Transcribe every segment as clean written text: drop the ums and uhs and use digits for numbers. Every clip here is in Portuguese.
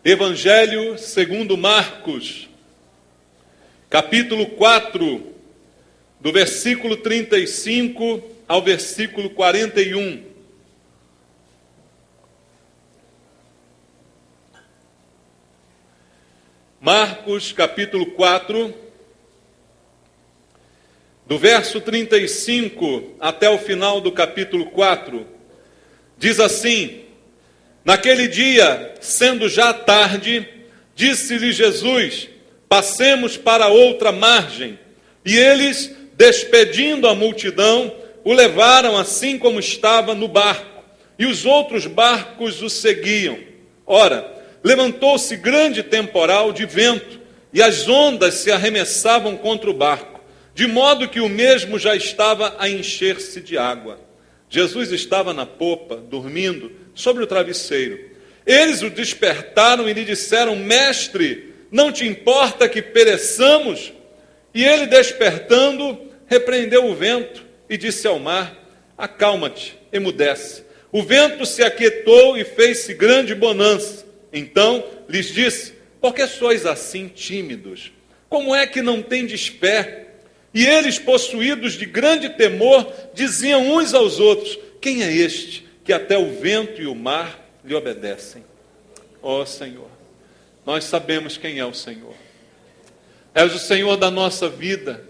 Evangelho segundo Marcos, capítulo 4, do versículo 35 ao versículo 41. Marcos, capítulo 4, do verso 35 até o final do capítulo 4, diz assim: Naquele dia, sendo já tarde, disse-lhe Jesus: Passemos para outra margem. E eles, despedindo a multidão, o levaram assim como estava no barco, e os outros barcos o seguiam. Ora, levantou-se grande temporal de vento, e as ondas se arremessavam contra o barco, de modo que o mesmo já estava a encher-se de água. Jesus estava na popa, dormindo, sobre o travesseiro. Eles o despertaram e lhe disseram: Mestre, não te importa que pereçamos? E ele, despertando, repreendeu o vento e disse ao mar: Acalma-te, emudece. O vento se aquietou e fez-se grande bonança. Então lhes disse: Por que sois assim tímidos? Como é que não tendes fé? E eles, possuídos de grande temor, diziam uns aos outros: Quem é este que até o vento e o mar lhe obedecem? Ó Senhor, nós sabemos quem é o Senhor. És o Senhor da nossa vida,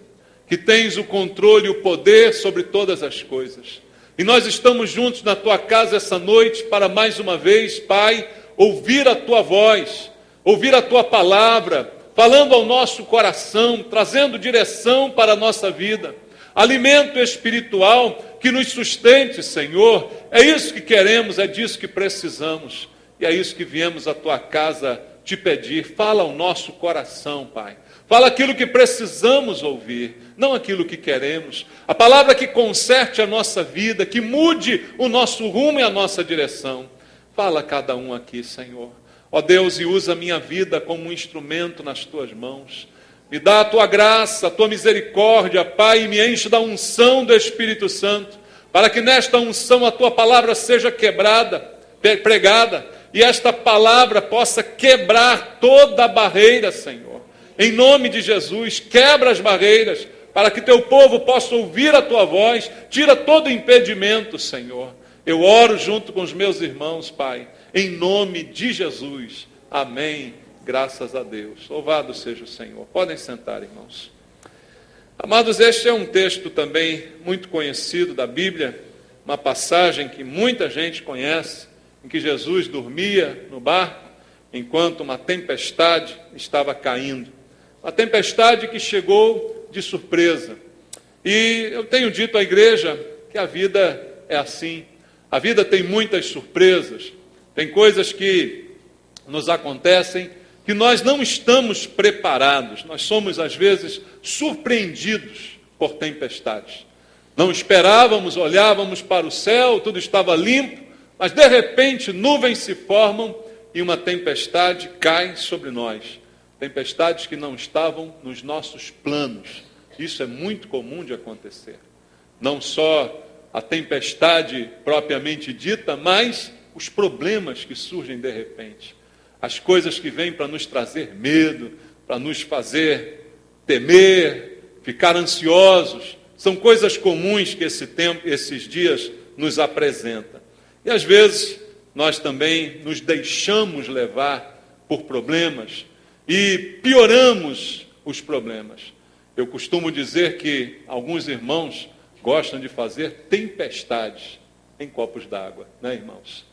que tens o controle e o poder sobre todas as coisas. E nós estamos juntos na tua casa essa noite para mais uma vez, Pai, ouvir a tua voz, ouvir a tua palavra, falando ao nosso coração, trazendo direção para a nossa vida, alimento espiritual que nos sustente, Senhor. É isso que queremos, é disso que precisamos, e é isso que viemos à tua casa te pedir. Fala ao nosso coração, Pai. Fala aquilo que precisamos ouvir, não aquilo que queremos. A palavra que conserte a nossa vida, que mude o nosso rumo e a nossa direção. Fala a cada um aqui, Senhor. Ó Deus, e usa a minha vida como um instrumento nas tuas mãos. Me dá a tua graça, a tua misericórdia, Pai, e me enche da unção do Espírito Santo, para que nesta unção a tua palavra seja pregada, e esta palavra possa quebrar toda a barreira, Senhor. Em nome de Jesus, quebra as barreiras, para que teu povo possa ouvir a tua voz, tira todo impedimento, Senhor. Eu oro junto com os meus irmãos, Pai, em nome de Jesus. Amém. Graças a Deus. Louvado seja o Senhor. Podem sentar, irmãos. Amados, este é um texto também muito conhecido da Bíblia, uma passagem que muita gente conhece, em que Jesus dormia no barco, enquanto uma tempestade estava caindo. Uma tempestade que chegou de surpresa. E eu tenho dito à igreja que a vida é assim. A vida tem muitas surpresas. Tem coisas que nos acontecem que nós não estamos preparados. Nós somos, às vezes, surpreendidos por tempestades. Não esperávamos, olhávamos para o céu, tudo estava limpo, mas de repente nuvens se formam e uma tempestade cai sobre nós. Tempestades que não estavam nos nossos planos. Isso é muito comum de acontecer. Não só a tempestade propriamente dita, mas os problemas que surgem de repente. As coisas que vêm para nos trazer medo, para nos fazer temer, ficar ansiosos, são coisas comuns que esses dias nos apresentam. E às vezes nós também nos deixamos levar por problemas e pioramos os problemas. Eu costumo dizer que alguns irmãos gostam de fazer tempestades em copos d'água, né, irmãos?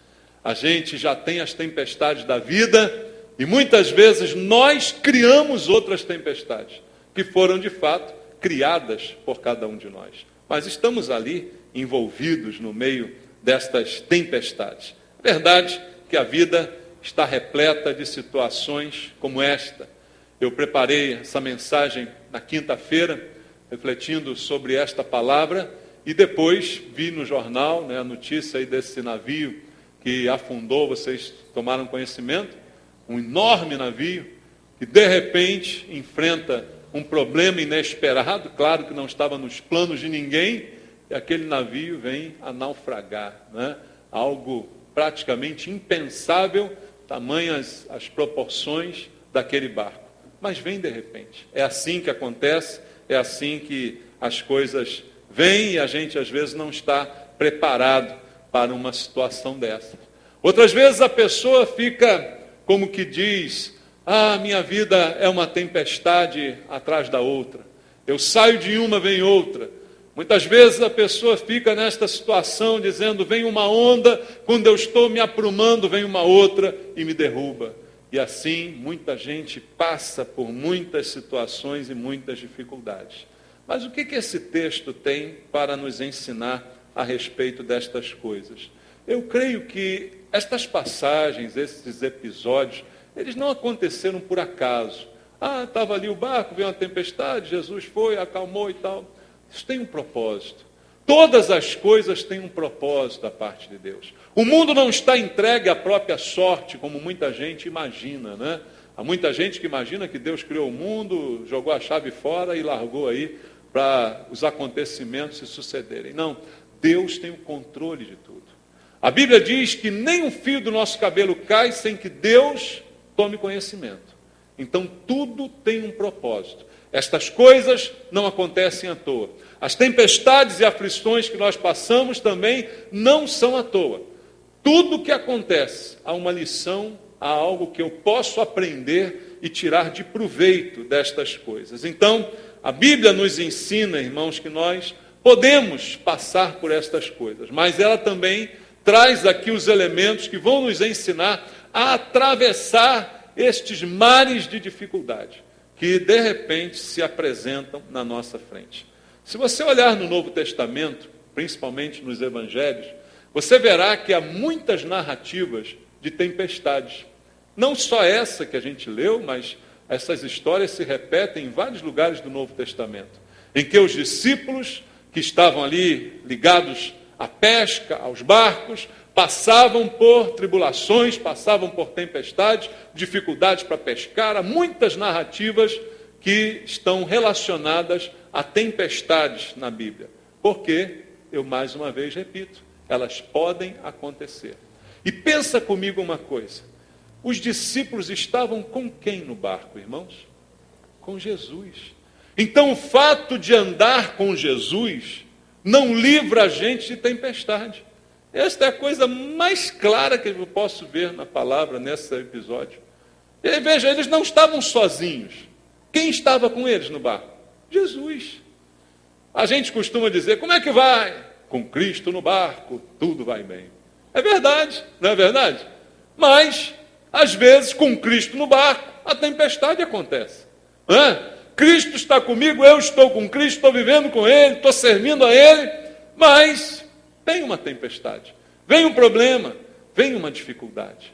A gente já tem as tempestades da vida e muitas vezes nós criamos outras tempestades que foram de fato criadas por cada um de nós. Mas estamos ali envolvidos no meio destas tempestades. É verdade que a vida está repleta de situações como esta. Eu preparei essa mensagem na quinta-feira, refletindo sobre esta palavra, e depois vi no jornal, a notícia aí desse navio que afundou. Vocês tomaram conhecimento? Um enorme navio que de repente enfrenta um problema inesperado, claro que não estava nos planos de ninguém, e aquele navio vem a naufragar, Algo praticamente impensável tamanhas as proporções daquele barco. Mas vem de repente. É assim que acontece, é assim que as coisas vêm e a gente às vezes não está preparado para uma situação dessa. Outras vezes a pessoa fica, como que diz, minha vida é uma tempestade atrás da outra. Eu saio de uma, vem outra. Muitas vezes a pessoa fica nesta situação dizendo, vem uma onda, quando eu estou me aprumando, vem uma outra e me derruba. E assim, muita gente passa por muitas situações e muitas dificuldades. Mas o que esse texto tem para nos ensinar a respeito destas coisas? Eu creio que estas passagens, esses episódios, eles não aconteceram por acaso. Estava ali o barco, veio uma tempestade, Jesus foi, acalmou e tal. Isso tem um propósito. Todas as coisas têm um propósito da parte de Deus. O mundo não está entregue à própria sorte, como muita gente imagina, né? Há muita gente que imagina que Deus criou o mundo, jogou a chave fora e largou aí para os acontecimentos se sucederem. Não, Deus tem o controle de tudo. A Bíblia diz que nem um fio do nosso cabelo cai sem que Deus tome conhecimento. Então tudo tem um propósito. Estas coisas não acontecem à toa. As tempestades e aflições que nós passamos também não são à toa. Tudo que acontece, há uma lição, há algo que eu posso aprender e tirar de proveito destas coisas. Então, a Bíblia nos ensina, irmãos, que nós podemos passar por estas coisas, mas ela também traz aqui os elementos que vão nos ensinar a atravessar estes mares de dificuldade que de repente se apresentam na nossa frente. Se você olhar no Novo Testamento, principalmente nos Evangelhos, você verá que há muitas narrativas de tempestades. Não só essa que a gente leu, mas essas histórias se repetem em vários lugares do Novo Testamento, em que os discípulos que estavam ali ligados à pesca, aos barcos, passavam por tribulações, passavam por tempestades, dificuldades para pescar. Há muitas narrativas que estão relacionadas a tempestades na Bíblia. Porque, eu mais uma vez repito, elas podem acontecer. E pensa comigo uma coisa. Os discípulos estavam com quem no barco, irmãos? Com Jesus. Então o fato de andar com Jesus não livra a gente de tempestade. Esta é a coisa mais clara que eu posso ver na palavra nesse episódio. E veja, eles não estavam sozinhos. Quem estava com eles no barco? Jesus. A gente costuma dizer, como é que vai? Com Cristo no barco, tudo vai bem. É verdade, não é verdade? Mas, às vezes, com Cristo no barco, a tempestade acontece. Cristo está comigo, eu estou com Cristo, estou vivendo com Ele, estou servindo a Ele, mas vem uma tempestade, vem um problema, vem uma dificuldade.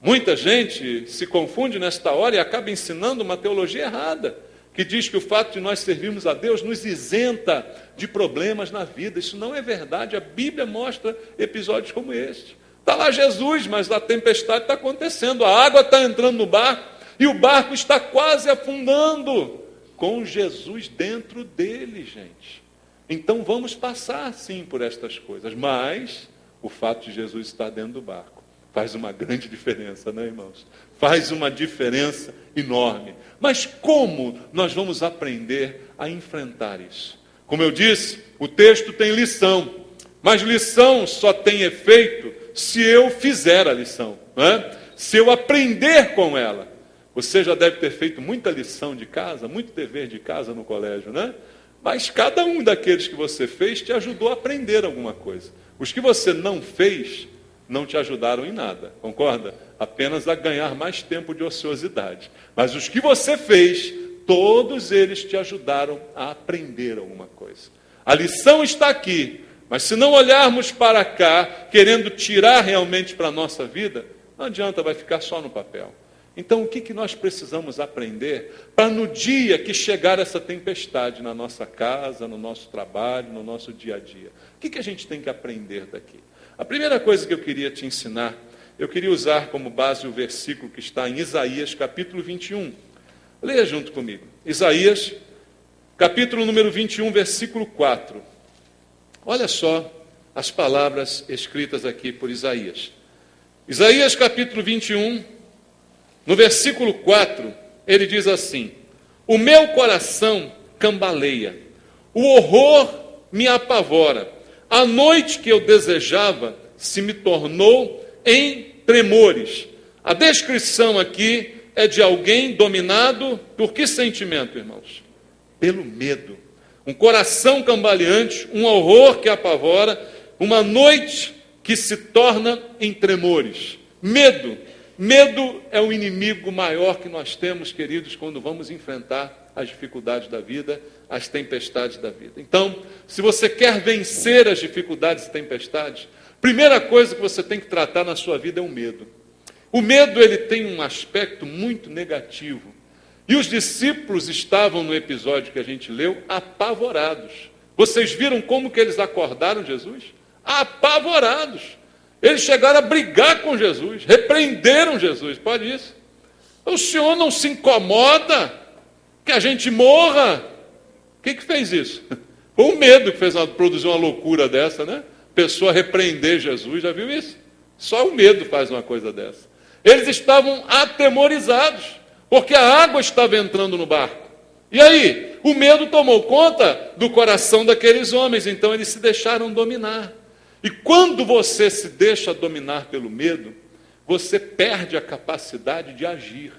Muita gente se confunde nesta hora e acaba ensinando uma teologia errada, que diz que o fato de nós servirmos a Deus nos isenta de problemas na vida. Isso não é verdade. A Bíblia mostra episódios como este. Está lá Jesus, mas a tempestade está acontecendo, a água está entrando no barco e o barco está quase afundando, com Jesus dentro dele, gente. Então vamos passar sim por estas coisas, mas o fato de Jesus estar dentro do barco faz uma grande diferença, né, irmãos? Faz uma diferença enorme. Mas como nós vamos aprender a enfrentar isso? Como eu disse, o texto tem lição, mas lição só tem efeito se eu fizer a lição, né? Se eu aprender com ela. Você já deve ter feito muita lição de casa, muito dever de casa no colégio, né? Mas cada um daqueles que você fez te ajudou a aprender alguma coisa. Os que você não fez não te ajudaram em nada, concorda? Apenas a ganhar mais tempo de ociosidade. Mas os que você fez, todos eles te ajudaram a aprender alguma coisa. A lição está aqui, mas se não olharmos para cá, querendo tirar realmente para a nossa vida, não adianta, vai ficar só no papel. Então, o que nós precisamos aprender para no dia que chegar essa tempestade na nossa casa, no nosso trabalho, no nosso dia a dia? O que a gente tem que aprender daqui? A primeira coisa que eu queria te ensinar, eu queria usar como base o versículo que está em Isaías, capítulo 21. Leia junto comigo. Isaías, capítulo número 21, versículo 4. Olha só as palavras escritas aqui por Isaías. Isaías capítulo 21, no versículo 4, ele diz assim: o meu coração cambaleia, o horror me apavora, a noite que eu desejava se me tornou em tremores. A descrição aqui é de alguém dominado por que sentimento, irmãos? Pelo medo. Um coração cambaleante, um horror que apavora, uma noite que se torna em tremores. Medo. Medo é o inimigo maior que nós temos, queridos, quando vamos enfrentar as dificuldades da vida, as tempestades da vida. Então, se você quer vencer as dificuldades e tempestades, primeira coisa que você tem que tratar na sua vida é o medo. O medo, ele tem um aspecto muito negativo. E os discípulos estavam, no episódio que a gente leu, apavorados. Vocês viram como que eles acordaram Jesus? Apavorados. Eles chegaram a brigar com Jesus, repreenderam Jesus. Pode isso? O Senhor não se incomoda que a gente morra? O que fez isso? Foi o medo que produziu uma loucura dessa, né? Pessoa repreender Jesus, já viu isso? Só o medo faz uma coisa dessa. Eles estavam atemorizados, porque a água estava entrando no barco. E aí, o medo tomou conta do coração daqueles homens, então eles se deixaram dominar. E quando você se deixa dominar pelo medo, você perde a capacidade de agir,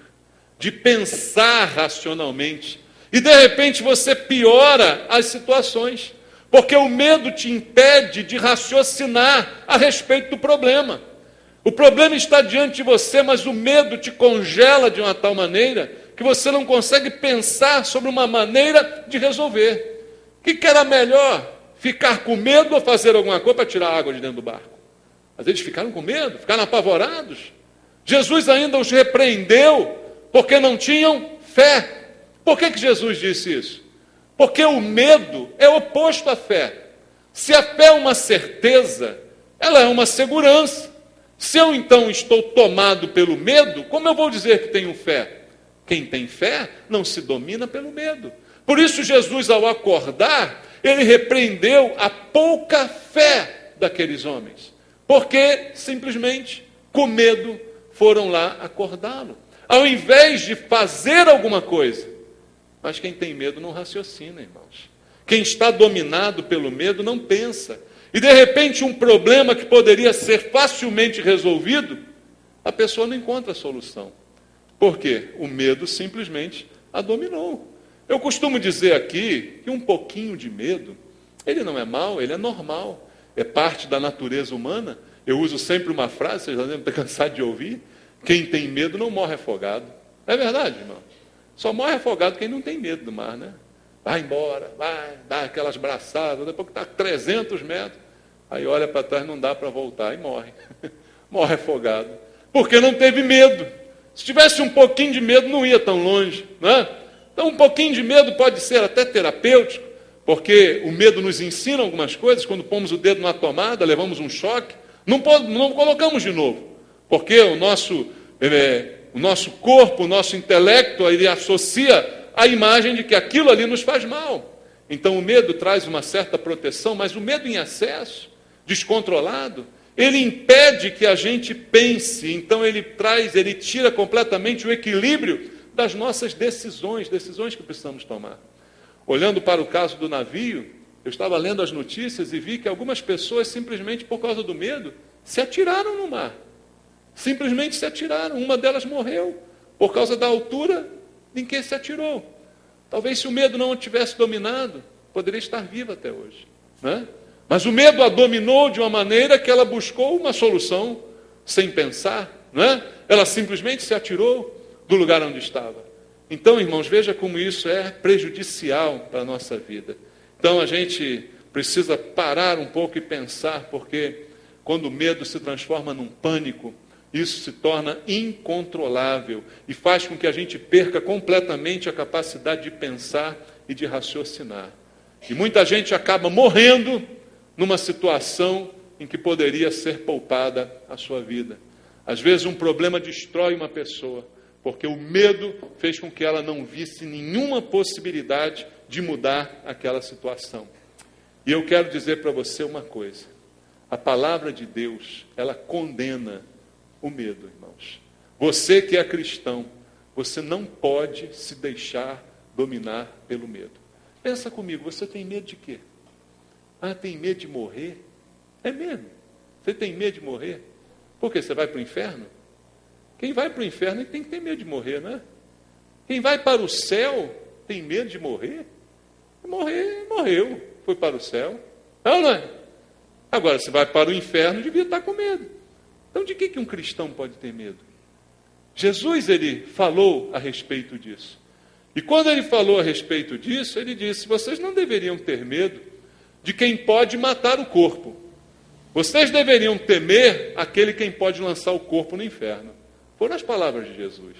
de pensar racionalmente. E de repente você piora as situações, porque o medo te impede de raciocinar a respeito do problema. O problema está diante de você, mas o medo te congela de uma tal maneira que você não consegue pensar sobre uma maneira de resolver. O que era melhor? Ficar com medo ou fazer alguma coisa para tirar a água de dentro do barco? Mas eles ficaram com medo, ficaram apavorados. Jesus ainda os repreendeu porque não tinham fé. Por que Jesus disse isso? Porque o medo é oposto à fé. Se a fé é uma certeza, ela é uma segurança. Se eu então estou tomado pelo medo, como eu vou dizer que tenho fé? Quem tem fé não se domina pelo medo. Por isso Jesus, ao acordar, ele repreendeu a pouca fé daqueles homens. Porque simplesmente, com medo, foram lá acordá-lo. Ao invés de fazer alguma coisa. Mas quem tem medo não raciocina, irmãos. Quem está dominado pelo medo não pensa. E de repente um problema que poderia ser facilmente resolvido, a pessoa não encontra a solução. Por quê? O medo simplesmente a dominou. Eu costumo dizer aqui que um pouquinho de medo, ele não é mau, ele é normal. É parte da natureza humana. Eu uso sempre uma frase, vocês já devem ter cansado de ouvir: quem tem medo não morre afogado. É verdade, irmão? Só morre afogado quem não tem medo do mar, né? Vai embora, vai, dá aquelas braçadas, depois que está a 300 metros, aí olha para trás, não dá para voltar, e morre. Morre afogado. Porque não teve medo. Se tivesse um pouquinho de medo, não ia tão longe, né? Então, um pouquinho de medo pode ser até terapêutico, porque o medo nos ensina algumas coisas. Quando pomos o dedo na tomada, levamos um choque, não colocamos de novo, porque o nosso corpo, o nosso intelecto, ele associa a imagem de que aquilo ali nos faz mal. Então o medo traz uma certa proteção, mas o medo em excesso, descontrolado, ele impede que a gente pense. Então ele tira completamente o equilíbrio das nossas decisões que precisamos tomar. Olhando para o caso do navio, eu estava lendo as notícias e vi que algumas pessoas, simplesmente por causa do medo, se atiraram no mar. Simplesmente se atiraram. Uma delas morreu por causa da altura em que se atirou. Talvez se o medo não a tivesse dominado, poderia estar viva até hoje, né? Mas o medo a dominou de uma maneira que ela buscou uma solução sem pensar, né? Ela simplesmente se atirou do lugar onde estava. Então, irmãos, veja como isso é prejudicial para a nossa vida. Então a gente precisa parar um pouco e pensar, porque quando o medo se transforma num pânico, isso se torna incontrolável e faz com que a gente perca completamente a capacidade de pensar e de raciocinar. E muita gente acaba morrendo numa situação em que poderia ser poupada a sua vida. Às vezes um problema destrói uma pessoa, porque o medo fez com que ela não visse nenhuma possibilidade de mudar aquela situação. E eu quero dizer para você uma coisa: a palavra de Deus, ela condena o medo, irmãos. Você que é cristão, você não pode se deixar dominar pelo medo. Pensa comigo, você tem medo de quê? Ah, tem medo de morrer? É mesmo? Você tem medo de morrer? Por quê? Você vai para o inferno? Quem vai para o inferno tem que ter medo de morrer, não é? Quem vai para o céu tem medo de morrer? Morrer, morreu, foi para o céu. Não é? Agora, se vai para o inferno, devia estar com medo. Então, de que um cristão pode ter medo? Jesus, ele falou a respeito disso. E quando ele falou a respeito disso, ele disse: vocês não deveriam ter medo de quem pode matar o corpo. Vocês deveriam temer aquele quem pode lançar o corpo no inferno. Foram as palavras de Jesus.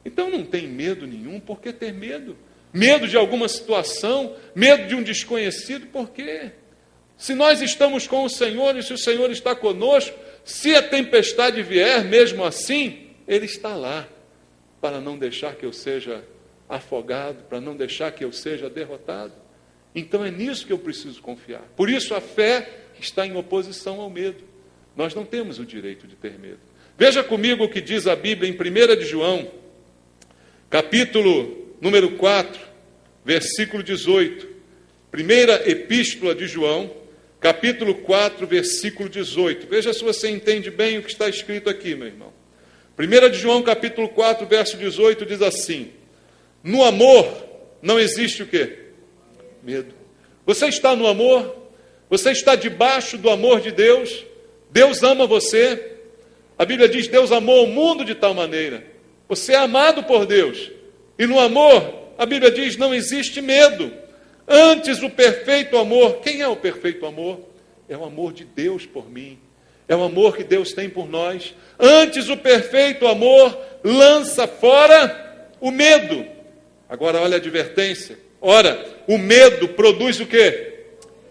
Então não tem medo nenhum. Por que ter medo? Medo de alguma situação, medo de um desconhecido, por quê? Se nós estamos com o Senhor e se o Senhor está conosco, se a tempestade vier, mesmo assim, Ele está lá, para não deixar que eu seja afogado, para não deixar que eu seja derrotado. Então é nisso que eu preciso confiar. Por isso a fé está em oposição ao medo. Nós não temos o direito de ter medo. Veja comigo o que diz a Bíblia em 1 de João, capítulo número 4, versículo 18. Primeira epístola de João, capítulo 4, versículo 18. Veja se você entende bem o que está escrito aqui, meu irmão. 1 de João, capítulo 4, verso 18, diz assim: no amor não existe o quê? Medo. Você está no amor? Você está debaixo do amor de Deus? Deus ama você. A Bíblia diz: Deus amou o mundo de tal maneira. Você é amado por Deus. E no amor, a Bíblia diz, não existe medo. Antes o perfeito amor. Quem é o perfeito amor? É o amor de Deus por mim. É o amor que Deus tem por nós. Antes o perfeito amor lança fora o medo. Agora olha a advertência. Ora, o medo produz o quê?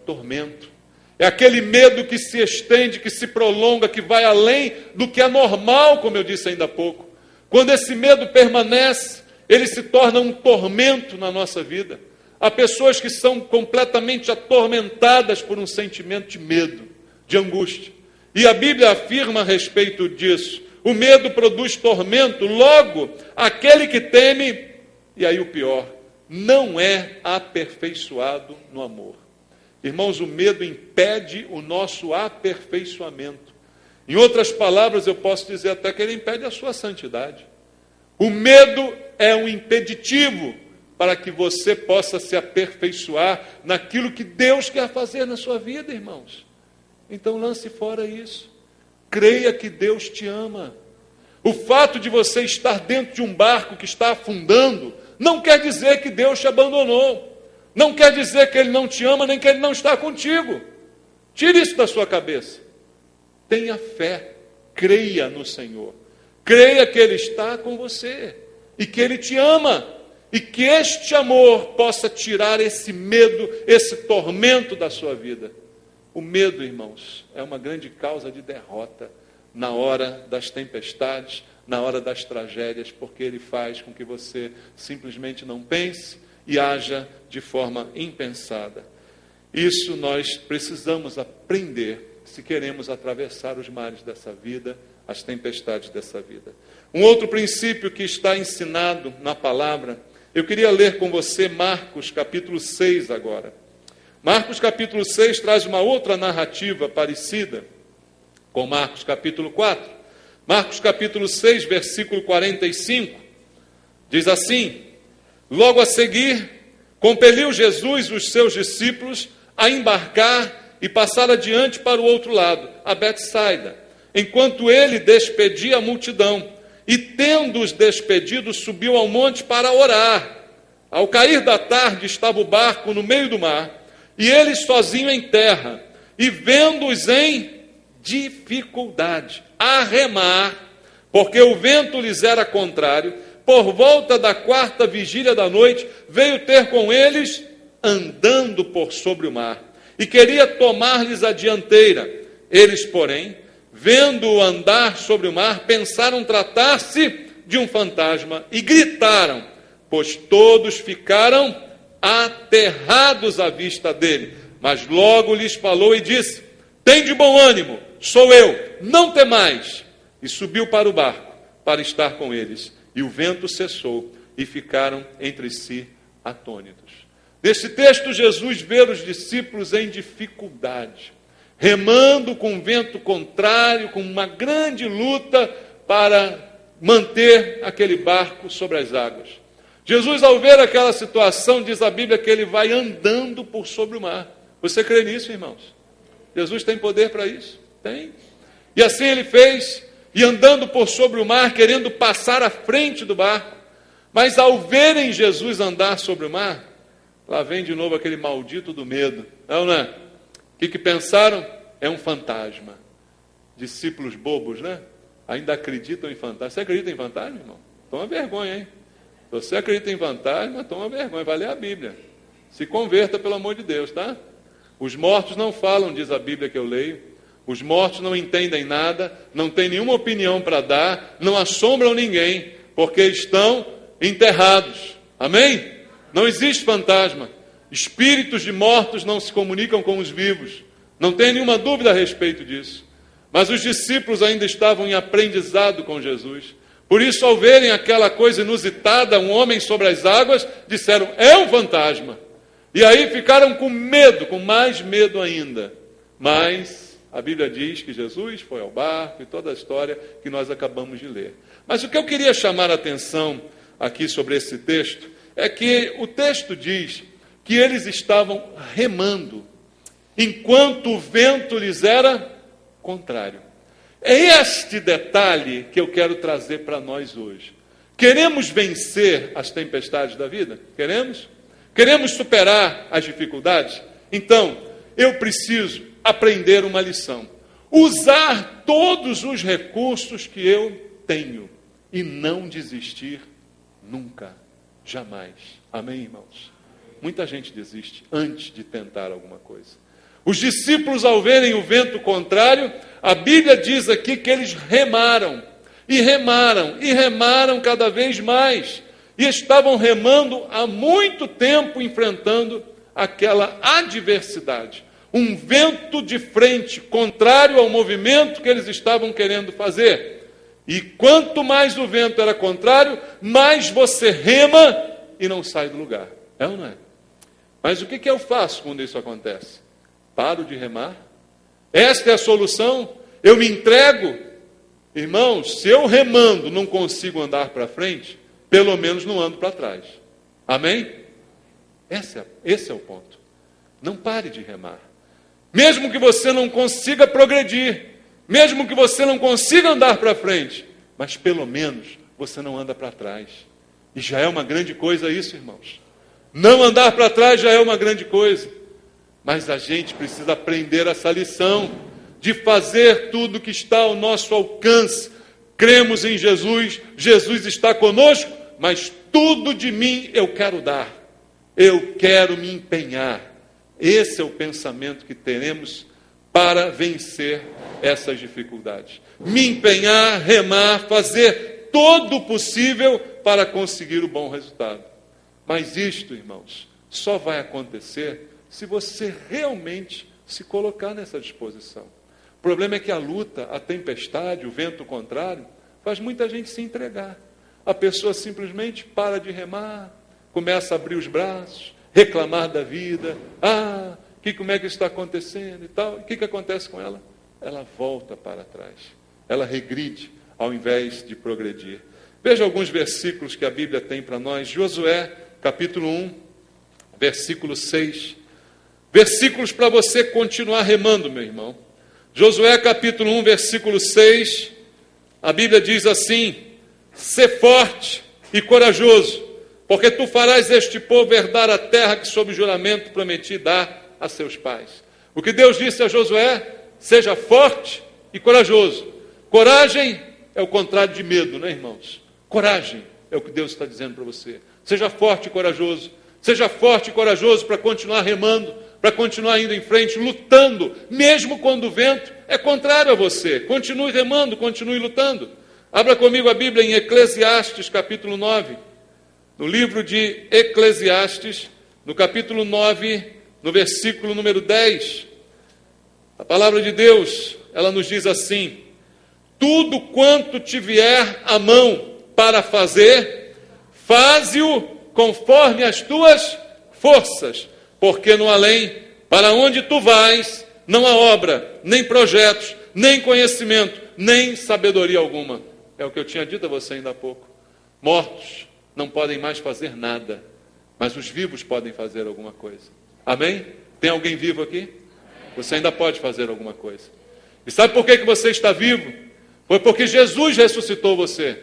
Tormento. É aquele medo que se estende, que se prolonga, que vai além do que é normal, como eu disse ainda há pouco. Quando esse medo permanece, ele se torna um tormento na nossa vida. Há pessoas que são completamente atormentadas por um sentimento de medo, de angústia. E a Bíblia afirma a respeito disso. O medo produz tormento, logo, aquele que teme, e aí o pior, não é aperfeiçoado no amor. Irmãos, o medo impede o nosso aperfeiçoamento. Em outras palavras, eu posso dizer até que ele impede a sua santidade. O medo é um impeditivo para que você possa se aperfeiçoar naquilo que Deus quer fazer na sua vida, irmãos. Então lance fora isso. Creia que Deus te ama. O fato de você estar dentro de um barco que está afundando não quer dizer que Deus te abandonou. Não quer dizer que Ele não te ama, nem que Ele não está contigo. Tire isso da sua cabeça. Tenha fé. Creia no Senhor. Creia que Ele está com você. E que Ele te ama. E que este amor possa tirar esse medo, esse tormento da sua vida. O medo, irmãos, é uma grande causa de derrota na hora das tempestades, na hora das tragédias, porque ele faz com que você simplesmente não pense e haja de forma impensada. Isso nós precisamos aprender se queremos atravessar os mares dessa vida, as tempestades dessa vida. Um outro princípio que está ensinado na palavra, eu queria ler com você Marcos capítulo 6 agora. Marcos capítulo 6 traz uma outra narrativa parecida com Marcos capítulo 4. Marcos capítulo 6, versículo 45, diz assim: logo a seguir, compeliu Jesus os seus discípulos a embarcar e passar adiante para o outro lado, a Betsaida, enquanto ele despedia a multidão. E tendo-os despedido, subiu ao monte para orar. Ao cair da tarde, estava o barco no meio do mar, e eles sozinhos em terra, e vendo-os em dificuldade, a remar, porque o vento lhes era contrário, por volta da 4ª vigília da noite, veio ter com eles, andando por sobre o mar, e queria tomar-lhes a dianteira. Eles, porém, vendo-o andar sobre o mar, pensaram tratar-se de um fantasma, e gritaram, pois todos ficaram aterrados à vista dele. Mas logo lhes falou e disse: tende bom ânimo, sou eu, não temais. e subiu para o barco para estar com eles. E o vento cessou e ficaram entre si atônitos. Nesse texto, Jesus vê os discípulos em dificuldade, remando com vento contrário, com uma grande luta para manter aquele barco sobre as águas. Jesus, ao ver aquela situação, diz a Bíblia que ele vai andando por sobre o mar. Você crê nisso, irmãos? Jesus tem poder para isso? Tem. E assim ele fez, e andando por sobre o mar, querendo passar à frente do barco. Mas ao verem Jesus andar sobre o mar, lá vem de novo aquele maldito do medo. Não é? O que pensaram? É um fantasma. Discípulos bobos, né? Ainda acreditam em fantasma. Você acredita em fantasma, irmão? Toma vergonha, hein? Se você acredita em fantasma, toma vergonha. Vai ler a Bíblia. Se converta, pelo amor de Deus, tá? Os mortos não falam, diz a Bíblia que eu leio. Os mortos não entendem nada, não têm nenhuma opinião para dar, não assombram ninguém, porque estão enterrados. Amém? Não existe fantasma. Espíritos de mortos não se comunicam com os vivos. Não tem nenhuma dúvida a respeito disso. Mas os discípulos ainda estavam em aprendizado com Jesus. Por isso, ao verem aquela coisa inusitada, um homem sobre as águas, disseram, é um fantasma. E aí ficaram com medo, com mais medo ainda. Mas a Bíblia diz que Jesus foi ao barco e toda a história que nós acabamos de ler. Mas o que eu queria chamar a atenção aqui sobre esse texto é que o texto diz que eles estavam remando, enquanto o vento lhes era contrário. É este detalhe que eu quero trazer para nós hoje. Queremos vencer as tempestades da vida? Queremos? Queremos superar as dificuldades? Então, eu preciso aprender uma lição. Usar todos os recursos que eu tenho e não desistir nunca, jamais. Amém, irmãos? Muita gente desiste antes de tentar alguma coisa. Os discípulos, ao verem o vento contrário, a Bíblia diz aqui que eles remaram, e remaram, e remaram cada vez mais, e estavam remando há muito tempo, enfrentando aquela adversidade. Um vento de frente, contrário ao movimento que eles estavam querendo fazer. E quanto mais o vento era contrário, mais você rema e não sai do lugar. É ou não é? Mas o que eu faço quando isso acontece? Paro de remar? Esta é a solução? Eu me entrego? Irmãos, se eu remando não consigo andar para frente, pelo menos não ando para trás. Amém? Esse é o ponto. Não pare de remar. Mesmo que você não consiga progredir, mesmo que você não consiga andar para frente, mas pelo menos você não anda para trás. E já é uma grande coisa isso, irmãos. Não andar para trás já é uma grande coisa. Mas a gente precisa aprender essa lição de fazer tudo que está ao nosso alcance. Cremos em Jesus, Jesus está conosco, mas tudo de mim eu quero dar. Eu quero me empenhar. Esse é o pensamento que teremos para vencer essas dificuldades. Me empenhar, remar, fazer todo o possível para conseguir o bom resultado. Mas isto, irmãos, só vai acontecer se você realmente se colocar nessa disposição. O problema é que a luta, a tempestade, o vento contrário, faz muita gente se entregar. A pessoa simplesmente para de remar, começa a abrir os braços, reclamar da vida. Como é que isso está acontecendo e tal. O que acontece com ela? Ela volta para trás. Ela regride ao invés de progredir. Veja alguns versículos que a Bíblia tem para nós. Josué, capítulo 1, versículo 6. Versículos para você continuar remando, meu irmão. Josué, capítulo 1, versículo 6. A Bíblia diz assim: sê forte e corajoso, porque tu farás este povo herdar a terra que sob juramento prometi dar a seus pais. O que Deus disse a Josué: seja forte e corajoso. Coragem é o contrário de medo, né, irmãos? Coragem é o que Deus está dizendo para você. Seja forte e corajoso. Seja forte e corajoso para continuar remando, para continuar indo em frente, lutando, mesmo quando o vento é contrário a você. Continue remando, continue lutando. Abra comigo a Bíblia em Eclesiastes, capítulo 9. No livro de Eclesiastes, no capítulo 9, no versículo número 10. A palavra de Deus, ela nos diz assim: tudo quanto te vier à mão para fazer, faze-o conforme as tuas forças, porque no além, para onde tu vais, não há obra, nem projetos, nem conhecimento, nem sabedoria alguma. É o que eu tinha dito a você ainda há pouco. Mortos não podem mais fazer nada, mas os vivos podem fazer alguma coisa. Amém? Tem alguém vivo aqui? Você ainda pode fazer alguma coisa. E sabe por que você está vivo? Foi porque Jesus ressuscitou você.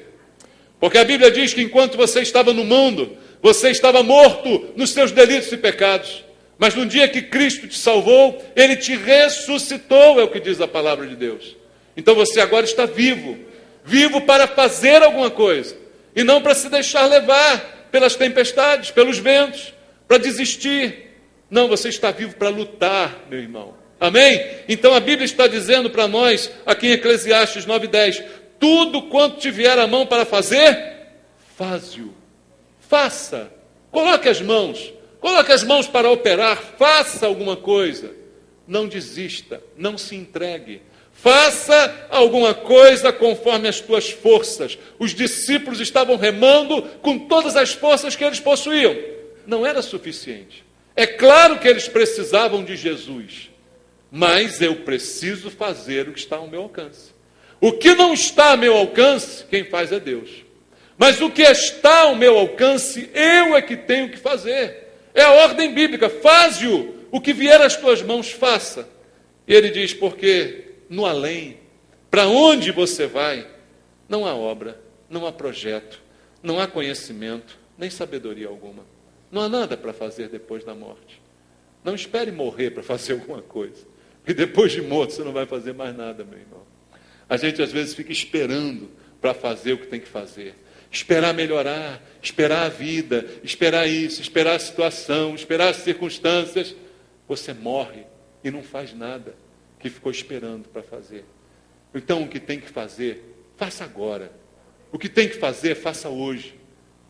Porque a Bíblia diz que enquanto você estava no mundo, você estava morto nos seus delitos e pecados. Mas no dia que Cristo te salvou, Ele te ressuscitou, é o que diz a palavra de Deus. Então você agora está vivo. Vivo para fazer alguma coisa. E não para se deixar levar pelas tempestades, pelos ventos, para desistir. Não, você está vivo para lutar, meu irmão. Amém? Então a Bíblia está dizendo para nós, aqui em Eclesiastes 9:10, tudo quanto te vier à mão para fazer, faze-o. Faça. Coloque as mãos para operar, faça alguma coisa. Não desista, não se entregue. Faça alguma coisa conforme as tuas forças. Os discípulos estavam remando com todas as forças que eles possuíam. Não era suficiente. É claro que eles precisavam de Jesus, mas eu preciso fazer o que está ao meu alcance. O que não está ao meu alcance, quem faz é Deus. Mas o que está ao meu alcance, eu é que tenho que fazer. É a ordem bíblica, faze-o, o que vier às tuas mãos, faça. E ele diz, porque no além, para onde você vai, não há obra, não há projeto, não há conhecimento, nem sabedoria alguma. Não há nada para fazer depois da morte. Não espere morrer para fazer alguma coisa. Porque depois de morto você não vai fazer mais nada, meu irmão. A gente às vezes fica esperando para fazer o que tem que fazer. Esperar melhorar, esperar a vida, esperar isso, esperar a situação, esperar as circunstâncias. Você morre e não faz nada que ficou esperando para fazer. Então o que tem que fazer, faça agora. O que tem que fazer, faça hoje.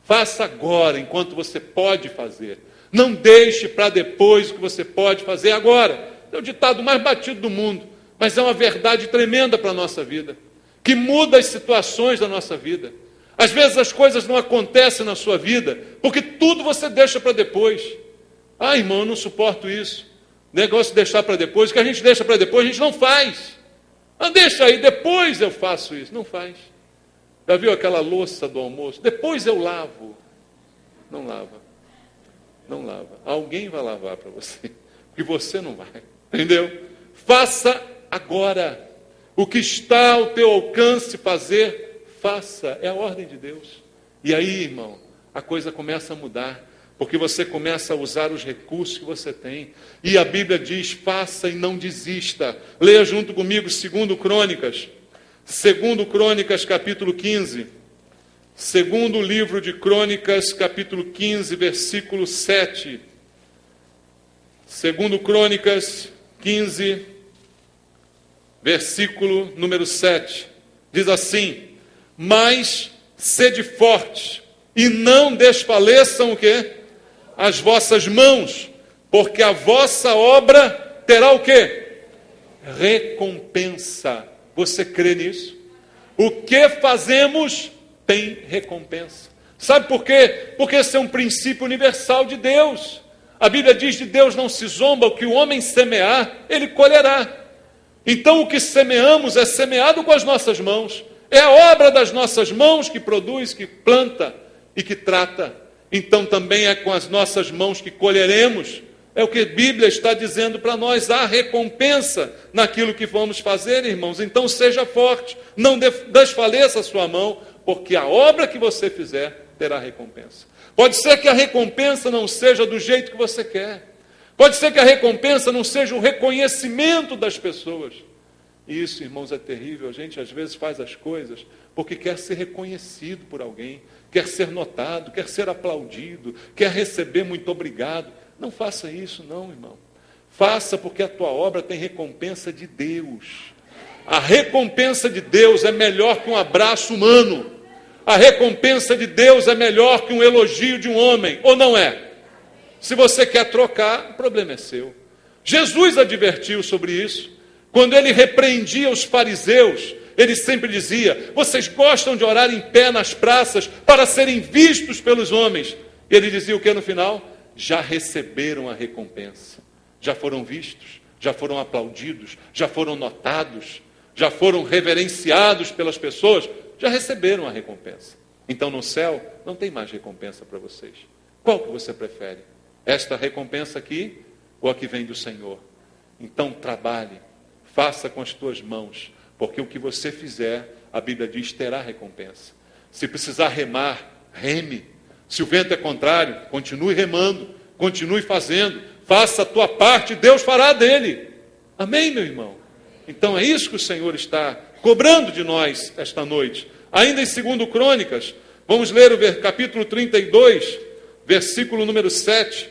Faça agora, enquanto você pode fazer. Não deixe para depois o que você pode fazer agora. É o ditado mais batido do mundo, mas é uma verdade tremenda para a nossa vida, que muda as situações da nossa vida. Às vezes as coisas não acontecem na sua vida, porque tudo você deixa para depois. Ah, irmão, eu não suporto isso. Negócio de deixar para depois, o que a gente deixa para depois, a gente não faz. Ah, deixa aí, depois eu faço isso. Não faz. Já viu aquela louça do almoço? Depois eu lavo. Não lava. Não lava. Alguém vai lavar para você. Porque você não vai. Entendeu? Faça agora. O que está ao teu alcance fazer, faça. É a ordem de Deus. E aí, irmão, a coisa começa a mudar. Porque você começa a usar os recursos que você tem. E a Bíblia diz, faça e não desista. Leia junto comigo 2 Crônicas. 2 Crônicas, capítulo 15. Segundo livro de Crônicas, capítulo 15, versículo 7. 2 Crônicas 15, versículo número 7. Diz assim, mas sede fortes e não desfaleçam o quê? As vossas mãos, porque a vossa obra terá o quê? Recompensa. Você crê nisso? O que fazemos tem recompensa. Sabe por quê? Porque esse é um princípio universal de Deus. A Bíblia diz que Deus não se zomba, o que o homem semear, ele colherá. Então o que semeamos é semeado com as nossas mãos. É a obra das nossas mãos que produz, que planta e que trata. Então também é com as nossas mãos que colheremos. É o que a Bíblia está dizendo para nós, há recompensa naquilo que vamos fazer, irmãos. Então seja forte, não desfaleça a sua mão, porque a obra que você fizer terá recompensa. Pode ser que a recompensa não seja do jeito que você quer. Pode ser que a recompensa não seja o reconhecimento das pessoas. E isso, irmãos, é terrível. A gente às vezes faz as coisas porque quer ser reconhecido por alguém, quer ser notado, quer ser aplaudido, quer receber muito obrigado. Não faça isso não, irmão. Faça porque a tua obra tem recompensa de Deus. A recompensa de Deus é melhor que um abraço humano. A recompensa de Deus é melhor que um elogio de um homem, ou não é? Se você quer trocar, o problema é seu. Jesus advertiu sobre isso, quando ele repreendia os fariseus ele sempre dizia: vocês gostam de orar em pé nas praças para serem vistos pelos homens. E ele dizia o que no final? Já receberam a recompensa. Já foram vistos, já foram aplaudidos, já foram notados, já foram reverenciados pelas pessoas, já receberam a recompensa. Então no céu não tem mais recompensa para vocês. Qual que você prefere? Esta recompensa aqui ou a que vem do Senhor? Então trabalhe, faça com as tuas mãos, porque o que você fizer, a Bíblia diz, terá recompensa. Se precisar remar, reme. Se o vento é contrário, continue remando, continue fazendo, faça a tua parte, Deus fará dele. Amém, meu irmão? Então é isso que o Senhor está cobrando de nós esta noite. Ainda em 2 Crônicas, vamos ler o capítulo 32, versículo número 7.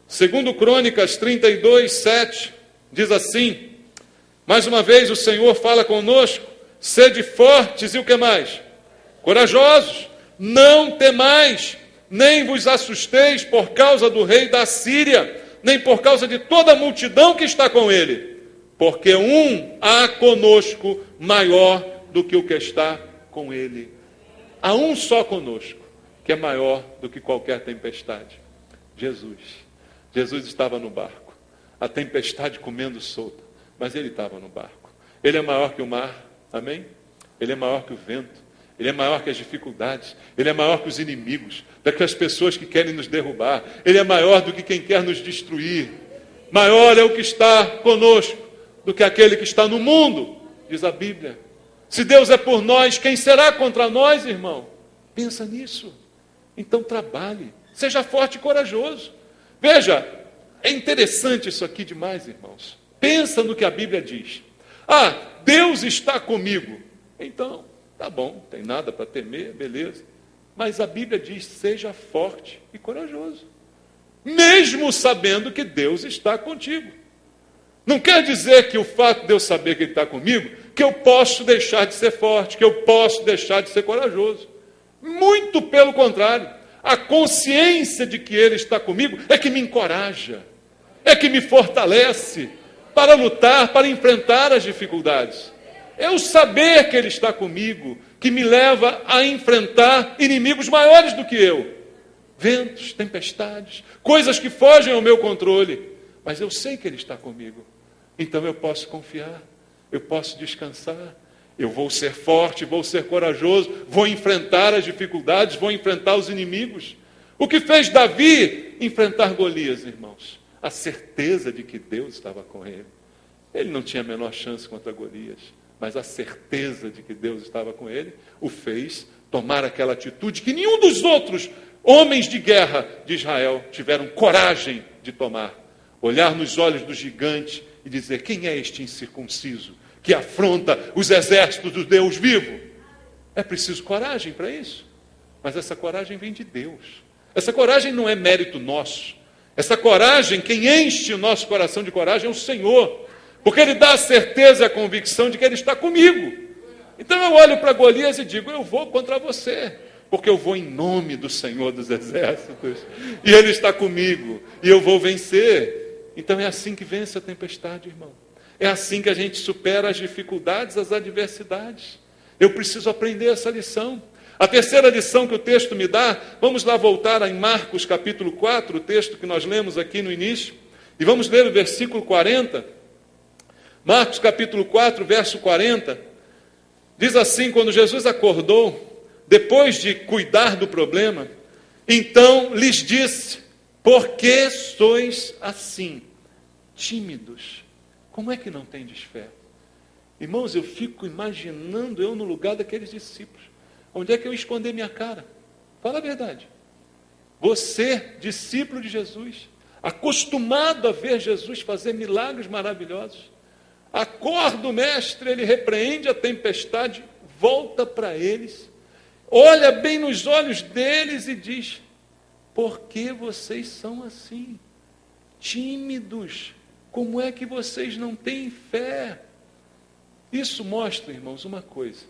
2 Crônicas 32, 7, diz assim: mais uma vez o Senhor fala conosco: sede fortes e o que mais? Corajosos, não temais, nem vos assusteis por causa do rei da Síria, nem por causa de toda a multidão que está com ele, porque um há conosco maior do que o que está com ele. Há um só conosco, que é maior do que qualquer tempestade. Jesus. Jesus estava no barco, a tempestade comendo solta, mas ele estava no barco. Ele é maior que o mar, amém? Ele é maior que o vento, ele é maior que as dificuldades, ele é maior que os inimigos, do que as pessoas que querem nos derrubar, ele é maior do que quem quer nos destruir. Maior é o que está conosco do que aquele que está no mundo, diz a Bíblia. Se Deus é por nós, quem será contra nós, irmão? Pensa nisso. Então trabalhe, seja forte e corajoso. Veja, é interessante isso aqui demais, irmãos. Pensa no que a Bíblia diz. Ah, Deus está comigo. Então, tá bom, tem nada para temer, beleza. Mas a Bíblia diz: seja forte e corajoso, mesmo sabendo que Deus está contigo. Não quer dizer que o fato de eu saber que Ele está comigo, que eu posso deixar de ser forte, que eu posso deixar de ser corajoso. Muito pelo contrário. A consciência de que Ele está comigo é que me encoraja, é que me fortalece para lutar, para enfrentar as dificuldades. É o saber que Ele está comigo que me leva a enfrentar inimigos maiores do que eu. Ventos, tempestades, coisas que fogem ao meu controle. Mas eu sei que Ele está comigo. Então eu posso confiar, eu posso descansar. Eu vou ser forte, vou ser corajoso, vou enfrentar as dificuldades, vou enfrentar os inimigos. O que fez Davi enfrentar Golias, irmãos? A certeza de que Deus estava com ele. Ele não tinha a menor chance contra Golias, mas a certeza de que Deus estava com ele o fez tomar aquela atitude que nenhum dos outros homens de guerra de Israel tiveram coragem de tomar. Olhar nos olhos do gigante e dizer: quem é este incircunciso que afronta os exércitos do Deus vivo? É preciso coragem para isso. Mas essa coragem vem de Deus. Essa coragem não é mérito nosso. Essa coragem, quem enche o nosso coração de coragem é o Senhor. Porque Ele dá a certeza e a convicção de que Ele está comigo. Então eu olho para Golias e digo: eu vou contra você, porque eu vou em nome do Senhor dos Exércitos. E Ele está comigo. E eu vou vencer. Então é assim que vence a tempestade, irmão. É assim que a gente supera as dificuldades, as adversidades. Eu preciso aprender essa lição. A terceira lição que o texto me dá, vamos lá voltar em Marcos capítulo 4, o texto que nós lemos aqui no início, e vamos ler o versículo 40. Marcos capítulo 4, verso 40, diz assim: quando Jesus acordou, depois de cuidar do problema, então lhes disse: por que sois assim, tímidos? Como é que não tendes fé? Irmãos, eu fico imaginando eu no lugar daqueles discípulos. Onde é que eu esconder minha cara? Fala a verdade. Você, discípulo de Jesus, acostumado a ver Jesus fazer milagres maravilhosos, acorda o mestre, ele repreende a tempestade, volta para eles, olha bem nos olhos deles e diz: por que vocês são assim? Tímidos. Como é que vocês não têm fé? Isso mostra, irmãos, uma coisa.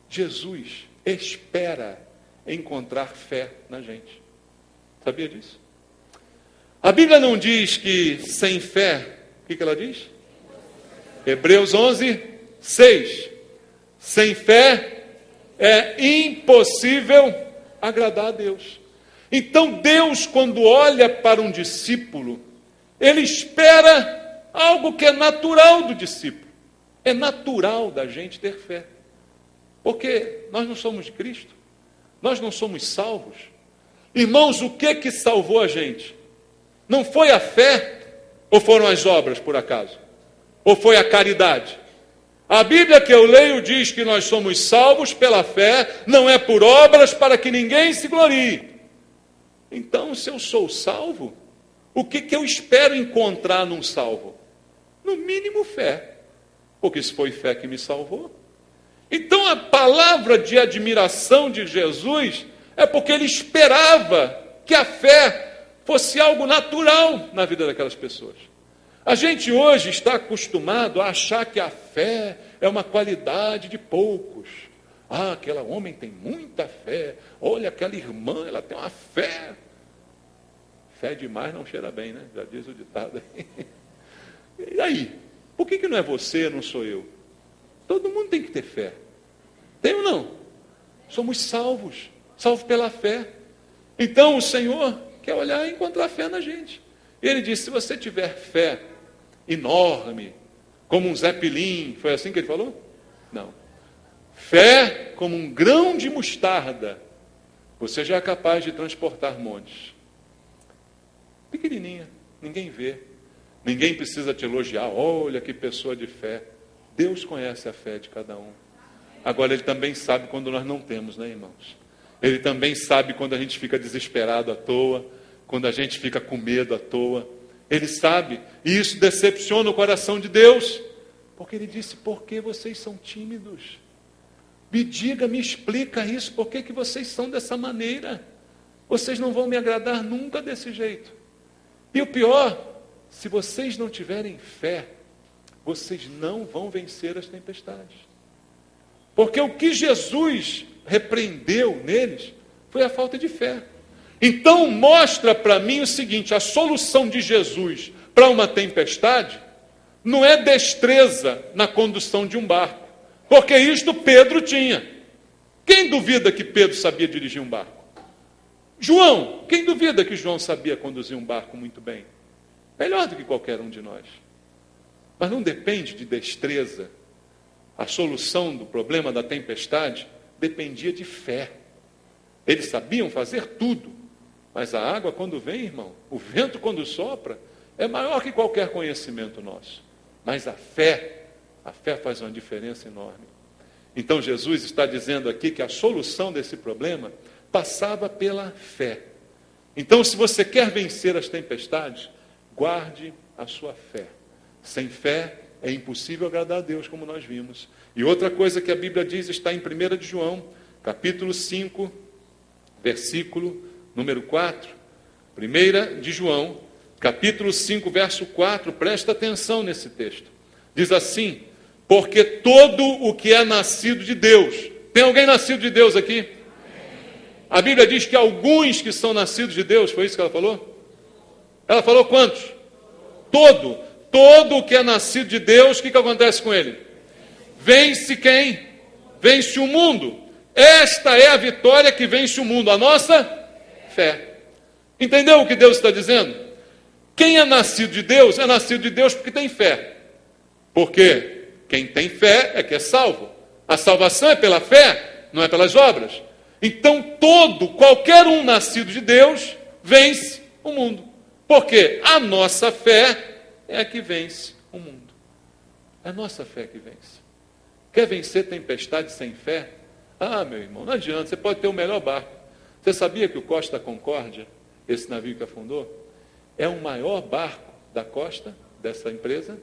Jesus espera encontrar fé na gente. Sabia disso? A Bíblia não diz que sem fé, o que ela diz? Hebreus 11, 6. Sem fé é impossível agradar a Deus. Então Deus, quando olha para um discípulo, Ele espera algo que é natural do discípulo. É natural da gente ter fé. Porque nós não somos de Cristo. Nós não somos salvos. Irmãos, o que salvou a gente? Não foi a fé ou foram as obras, por acaso? Ou foi a caridade? A Bíblia que eu leio diz que nós somos salvos pela fé, não é por obras para que ninguém se glorie. Então, se eu sou salvo, o que eu espero encontrar num salvo? No mínimo fé, porque se foi fé que me salvou. Então a palavra de admiração de Jesus é porque ele esperava que a fé fosse algo natural na vida daquelas pessoas. A gente hoje está acostumado a achar que a fé é uma qualidade de poucos. Ah, aquele homem tem muita fé. Olha, aquela irmã, ela tem uma fé. Fé demais não cheira bem, né? Já diz o ditado aí. E aí? Por que não é você, não sou eu? Todo mundo tem que ter fé. Tem ou não? Somos salvos. Salvos pela fé. Então o Senhor quer olhar e encontrar fé na gente. E Ele diz, se você tiver fé enorme, como um Zé Pilim, foi assim que Ele falou? Não. Fé como um grão de mostarda, você já é capaz de transportar montes. Pequenininha, ninguém vê. Ninguém precisa te elogiar. Olha que pessoa de fé. Deus conhece a fé de cada um. Agora, Ele também sabe quando nós não temos, né, irmãos? Ele também sabe quando a gente fica desesperado à toa, quando a gente fica com medo à toa. Ele sabe, e isso decepciona o coração de Deus, porque Ele disse, por que vocês são tímidos? Me diga, me explica isso, por que vocês são dessa maneira? Vocês não vão me agradar nunca desse jeito. E o pior, se vocês não tiverem fé, vocês não vão vencer as tempestades. Porque o que Jesus repreendeu neles foi a falta de fé. Então mostra para mim o seguinte, a solução de Jesus para uma tempestade não é destreza na condução de um barco, porque isto Pedro tinha. Quem duvida que Pedro sabia dirigir um barco? João, quem duvida que João sabia conduzir um barco muito bem? Melhor do que qualquer um de nós. Mas não depende de destreza. A solução do problema da tempestade dependia de fé. Eles sabiam fazer tudo, mas a água quando vem, irmão, o vento quando sopra, é maior que qualquer conhecimento nosso. Mas a fé faz uma diferença enorme. Então Jesus está dizendo aqui que a solução desse problema passava pela fé. Então, se você quer vencer as tempestades, guarde a sua fé. Sem fé é impossível agradar a Deus, como nós vimos. E outra coisa que a Bíblia diz está em 1 de João, capítulo 5, versículo número 4. 1 de João, capítulo 5, verso 4, presta atenção nesse texto. Diz assim, porque todo o que é nascido de Deus, tem alguém nascido de Deus aqui? A Bíblia diz que alguns que são nascidos de Deus, foi isso que ela falou? Ela falou quantos? Todo o que é nascido de Deus, o que acontece com ele? Vence quem? Vence o mundo. Esta é a vitória que vence o mundo, a nossa fé. Entendeu o que Deus está dizendo? Quem é nascido de Deus é nascido de Deus porque tem fé. Porque quem tem fé é que é salvo. A salvação é pela fé, não é pelas obras. Então qualquer um nascido de Deus vence o mundo. Porque a nossa fé é a que vence o mundo. É a nossa fé que vence. Quer vencer tempestade sem fé? Ah, meu irmão, não adianta, você pode ter o melhor barco. Você sabia que o Costa Concórdia, esse navio que afundou, é o maior barco da costa dessa empresa?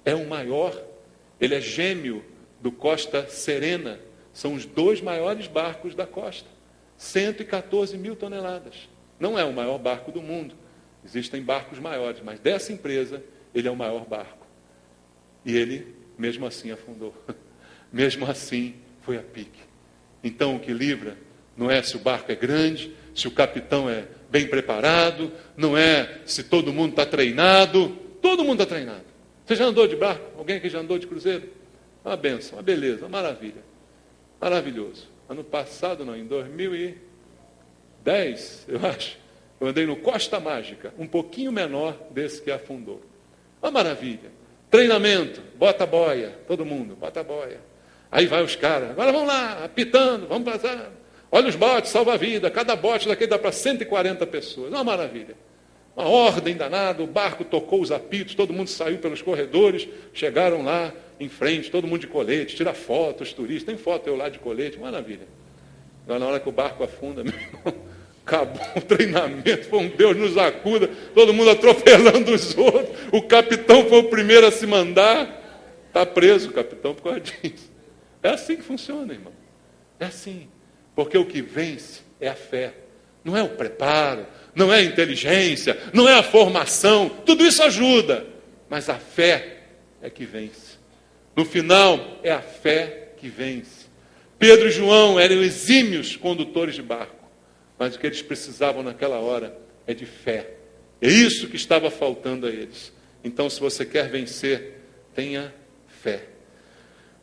É o maior. Ele é gêmeo do Costa Serena. São os 2 maiores barcos da costa. 114 mil toneladas. Não é o maior barco do mundo. Existem barcos maiores, mas dessa empresa, ele é o maior barco. E ele, mesmo assim, afundou. Mesmo assim, foi a pique. Então, o que livra não é se o barco é grande, se o capitão é bem preparado, não é se todo mundo está treinado. Todo mundo está treinado. Você já andou de barco? Alguém aqui já andou de cruzeiro? Uma benção, uma beleza, uma maravilha. Maravilhoso. Ano passado, não, em 2010, eu acho, eu andei no Costa Mágica, um pouquinho menor desse que afundou. Uma maravilha. Treinamento, bota a boia, todo mundo, bota a boia. Aí vai os caras, agora vamos lá, apitando, vamos passar. Olha os botes, salva-vida, cada bote daquele dá para 140 pessoas. Uma maravilha. Uma ordem danada, o barco tocou os apitos, todo mundo saiu pelos corredores, chegaram lá em frente, todo mundo de colete, tira foto, os turistas, tem foto eu lá de colete, maravilha. Agora, na hora que o barco afunda, meu irmão, acabou o treinamento, foi um Deus nos acuda, todo mundo atropelando os outros, o capitão foi o primeiro a se mandar, está preso o capitão por causa disso. É assim que funciona, irmão. É assim. Porque o que vence é a fé. Não é o preparo, não é a inteligência, não é a formação. Tudo isso ajuda. Mas a fé é que vence. No final, é a fé que vence. Pedro e João eram exímios condutores de barco. Mas o que eles precisavam naquela hora é de fé. É isso que estava faltando a eles. Então, se você quer vencer, tenha fé.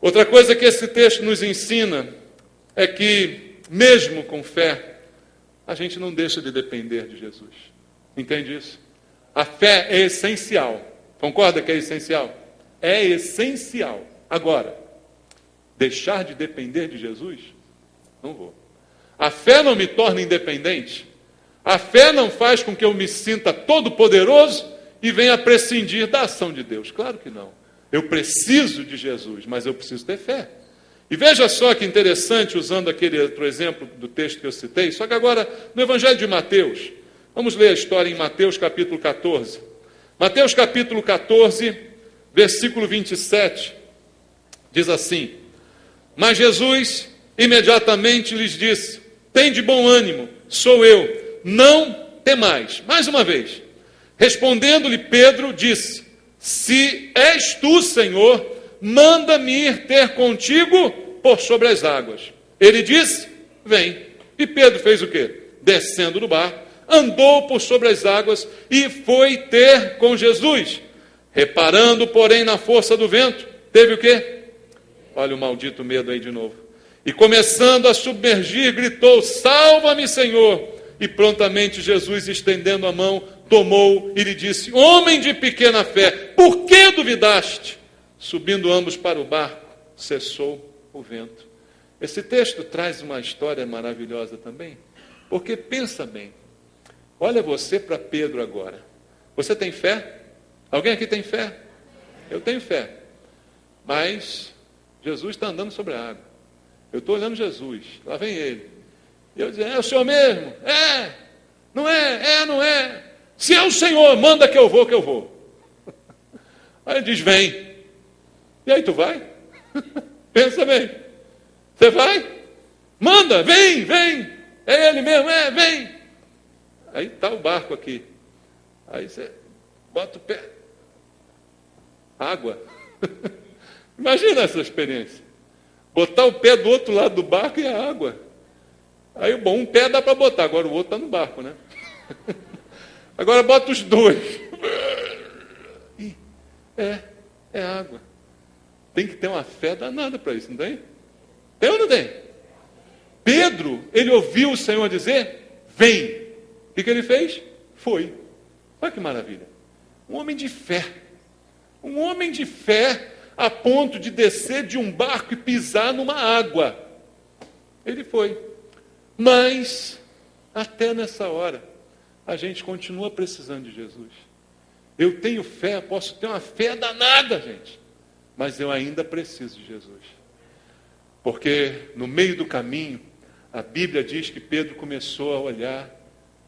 Outra coisa que esse texto nos ensina é que, mesmo com fé, a gente não deixa de depender de Jesus. Entende isso? A fé é essencial. Concorda que é essencial? É essencial. Agora, deixar de depender de Jesus? Não vou. A fé não me torna independente. A fé não faz com que eu me sinta todo poderoso e venha prescindir da ação de Deus. Claro que não. Eu preciso de Jesus, mas eu preciso ter fé. E veja só que interessante, usando aquele outro exemplo do texto que eu citei, só que agora no Evangelho de Mateus. Vamos ler a história em Mateus capítulo 14. Mateus capítulo 14, versículo 27, diz assim: Mas Jesus imediatamente lhes disse: Tende bom ânimo, sou eu, não temais. Mais uma vez, respondendo-lhe Pedro, disse: Se és tu, Senhor, manda-me ir ter contigo por sobre as águas. Ele disse: Vem. E Pedro fez o quê? Descendo do barco, andou por sobre as águas e foi ter com Jesus. Reparando, porém, na força do vento, teve o quê? Olha o maldito medo aí de novo. E começando a submergir, gritou: Salva-me, Senhor! E prontamente Jesus, estendendo a mão, tomou e lhe disse: Homem de pequena fé, por que duvidaste? Subindo ambos para o barco, cessou o vento. Esse texto traz uma história maravilhosa também, porque pensa bem, olha você para Pedro agora. Você tem fé? Alguém aqui tem fé? Eu tenho fé. Mas Jesus está andando sobre a água. Eu estou olhando Jesus, lá vem ele. E eu digo: É o Senhor mesmo? É. Não é? É, não é? Se é o Senhor, manda que eu vou, que eu vou. Aí ele diz: Vem. E aí tu vai? Pensa bem. Você vai? Manda, vem, vem. É ele mesmo, vem. Aí está o barco aqui. Aí você bota o pé. Água. Imagina essa experiência. Botar o pé do outro lado do barco e a água. Aí, bom, um pé dá para botar, agora o outro está no barco, né? Agora bota os dois. É água. Tem que ter uma fé danada para isso, não tem? Tem ou não tem? Pedro, ele ouviu o Senhor dizer: Vem. O que ele fez? Foi. Olha que maravilha. Um homem de fé. Um homem de fé a ponto de descer de um barco e pisar numa água. Ele foi. Mas, até nessa hora, a gente continua precisando de Jesus. Eu tenho fé, posso ter uma fé danada, gente, mas eu ainda preciso de Jesus. Porque no meio do caminho, a Bíblia diz que Pedro começou a olhar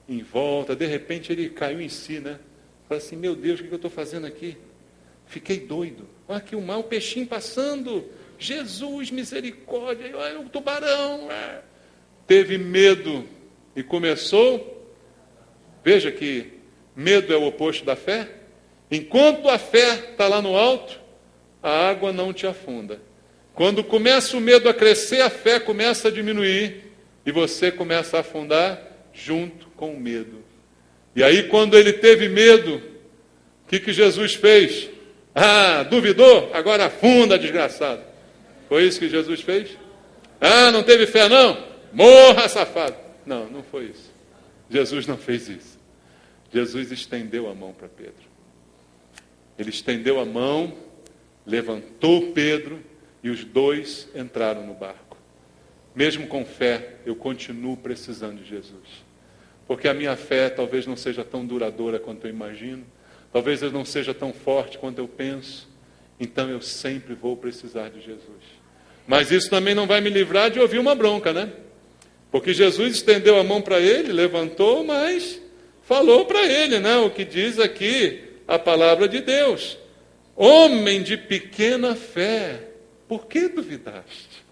em volta, de repente ele caiu em si, né? Falei assim: meu Deus, o que eu estou fazendo aqui? Fiquei doido. Olha aqui o mar, o peixinho passando. Jesus, misericórdia. Olha o tubarão. Teve medo e começou. Veja que medo é o oposto da fé. Enquanto a fé está lá no alto, a água não te afunda. Quando começa o medo a crescer, a fé começa a diminuir e você começa a afundar junto com o medo. E aí, quando ele teve medo, o que Jesus fez? Duvidou? Agora afunda, desgraçado. Foi isso que Jesus fez? Ah, não teve fé não? Morra, safado. Não, não foi isso. Jesus não fez isso. Jesus estendeu a mão para Pedro. Ele estendeu a mão, levantou Pedro e os dois entraram no barco. Mesmo com fé, eu continuo precisando de Jesus. Porque a minha fé talvez não seja tão duradoura quanto eu imagino. Talvez eu não seja tão forte quanto eu penso. Então eu sempre vou precisar de Jesus. Mas isso também não vai me livrar de ouvir uma bronca, né? Porque Jesus estendeu a mão para ele, levantou, mas falou para ele, né? O que diz aqui a palavra de Deus. Homem de pequena fé, por que duvidaste?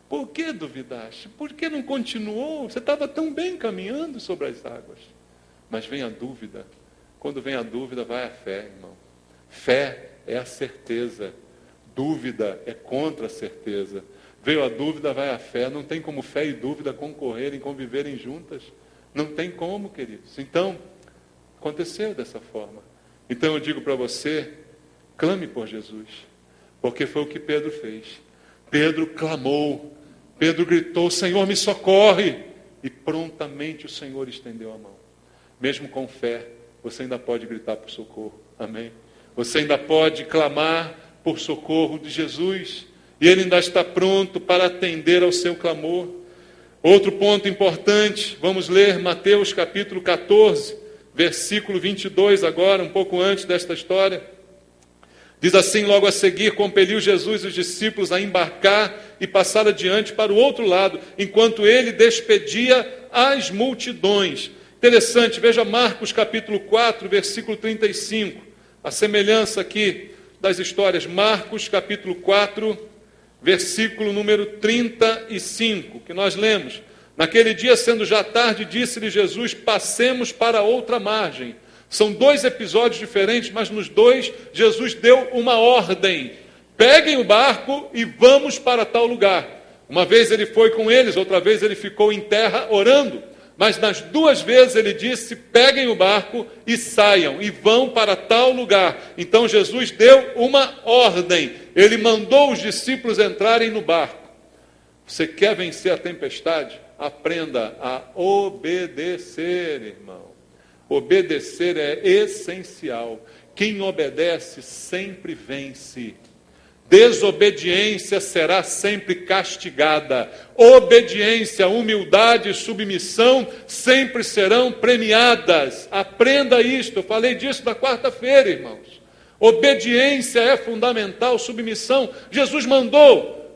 Por que duvidaste? Por que não continuou? Você estava tão bem caminhando sobre as águas. Mas vem a dúvida. Quando vem a dúvida, vai a fé, irmão. Fé é a certeza. Dúvida é contra a certeza. Veio a dúvida, vai a fé. Não tem como fé e dúvida concorrerem, conviverem juntas. Não tem como, queridos. Então, aconteceu dessa forma. Então eu digo para você, clame por Jesus. Porque foi o que Pedro fez. Pedro clamou. Pedro gritou, Senhor, me socorre. E prontamente o Senhor estendeu a mão. Mesmo com fé, você ainda pode gritar por socorro. Amém? Você ainda pode clamar por socorro de Jesus. E Ele ainda está pronto para atender ao seu clamor. Outro ponto importante, vamos ler Mateus capítulo 14, versículo 22 agora, um pouco antes desta história. Diz assim, logo a seguir, compeliu Jesus os discípulos a embarcar e passar adiante para o outro lado, enquanto ele despedia as multidões. Interessante, veja Marcos capítulo 4, versículo 35. A semelhança aqui das histórias. Marcos capítulo 4, versículo número 35, que nós lemos. Naquele dia, sendo já tarde, disse-lhe Jesus, passemos para outra margem. São dois episódios diferentes, mas nos dois, Jesus deu uma ordem. Peguem o barco e vamos para tal lugar. Uma vez ele foi com eles, outra vez ele ficou em terra orando. Mas nas duas vezes ele disse, peguem o barco e saiam, e vão para tal lugar. Então Jesus deu uma ordem. Ele mandou os discípulos entrarem no barco. Você quer vencer a tempestade? Aprenda a obedecer, irmão. Obedecer é essencial. Quem obedece sempre vence. Desobediência será sempre castigada. Obediência, humildade e submissão sempre serão premiadas. Aprenda isto. Eu falei disso na quarta-feira, irmãos. Obediência é fundamental, submissão. Jesus mandou,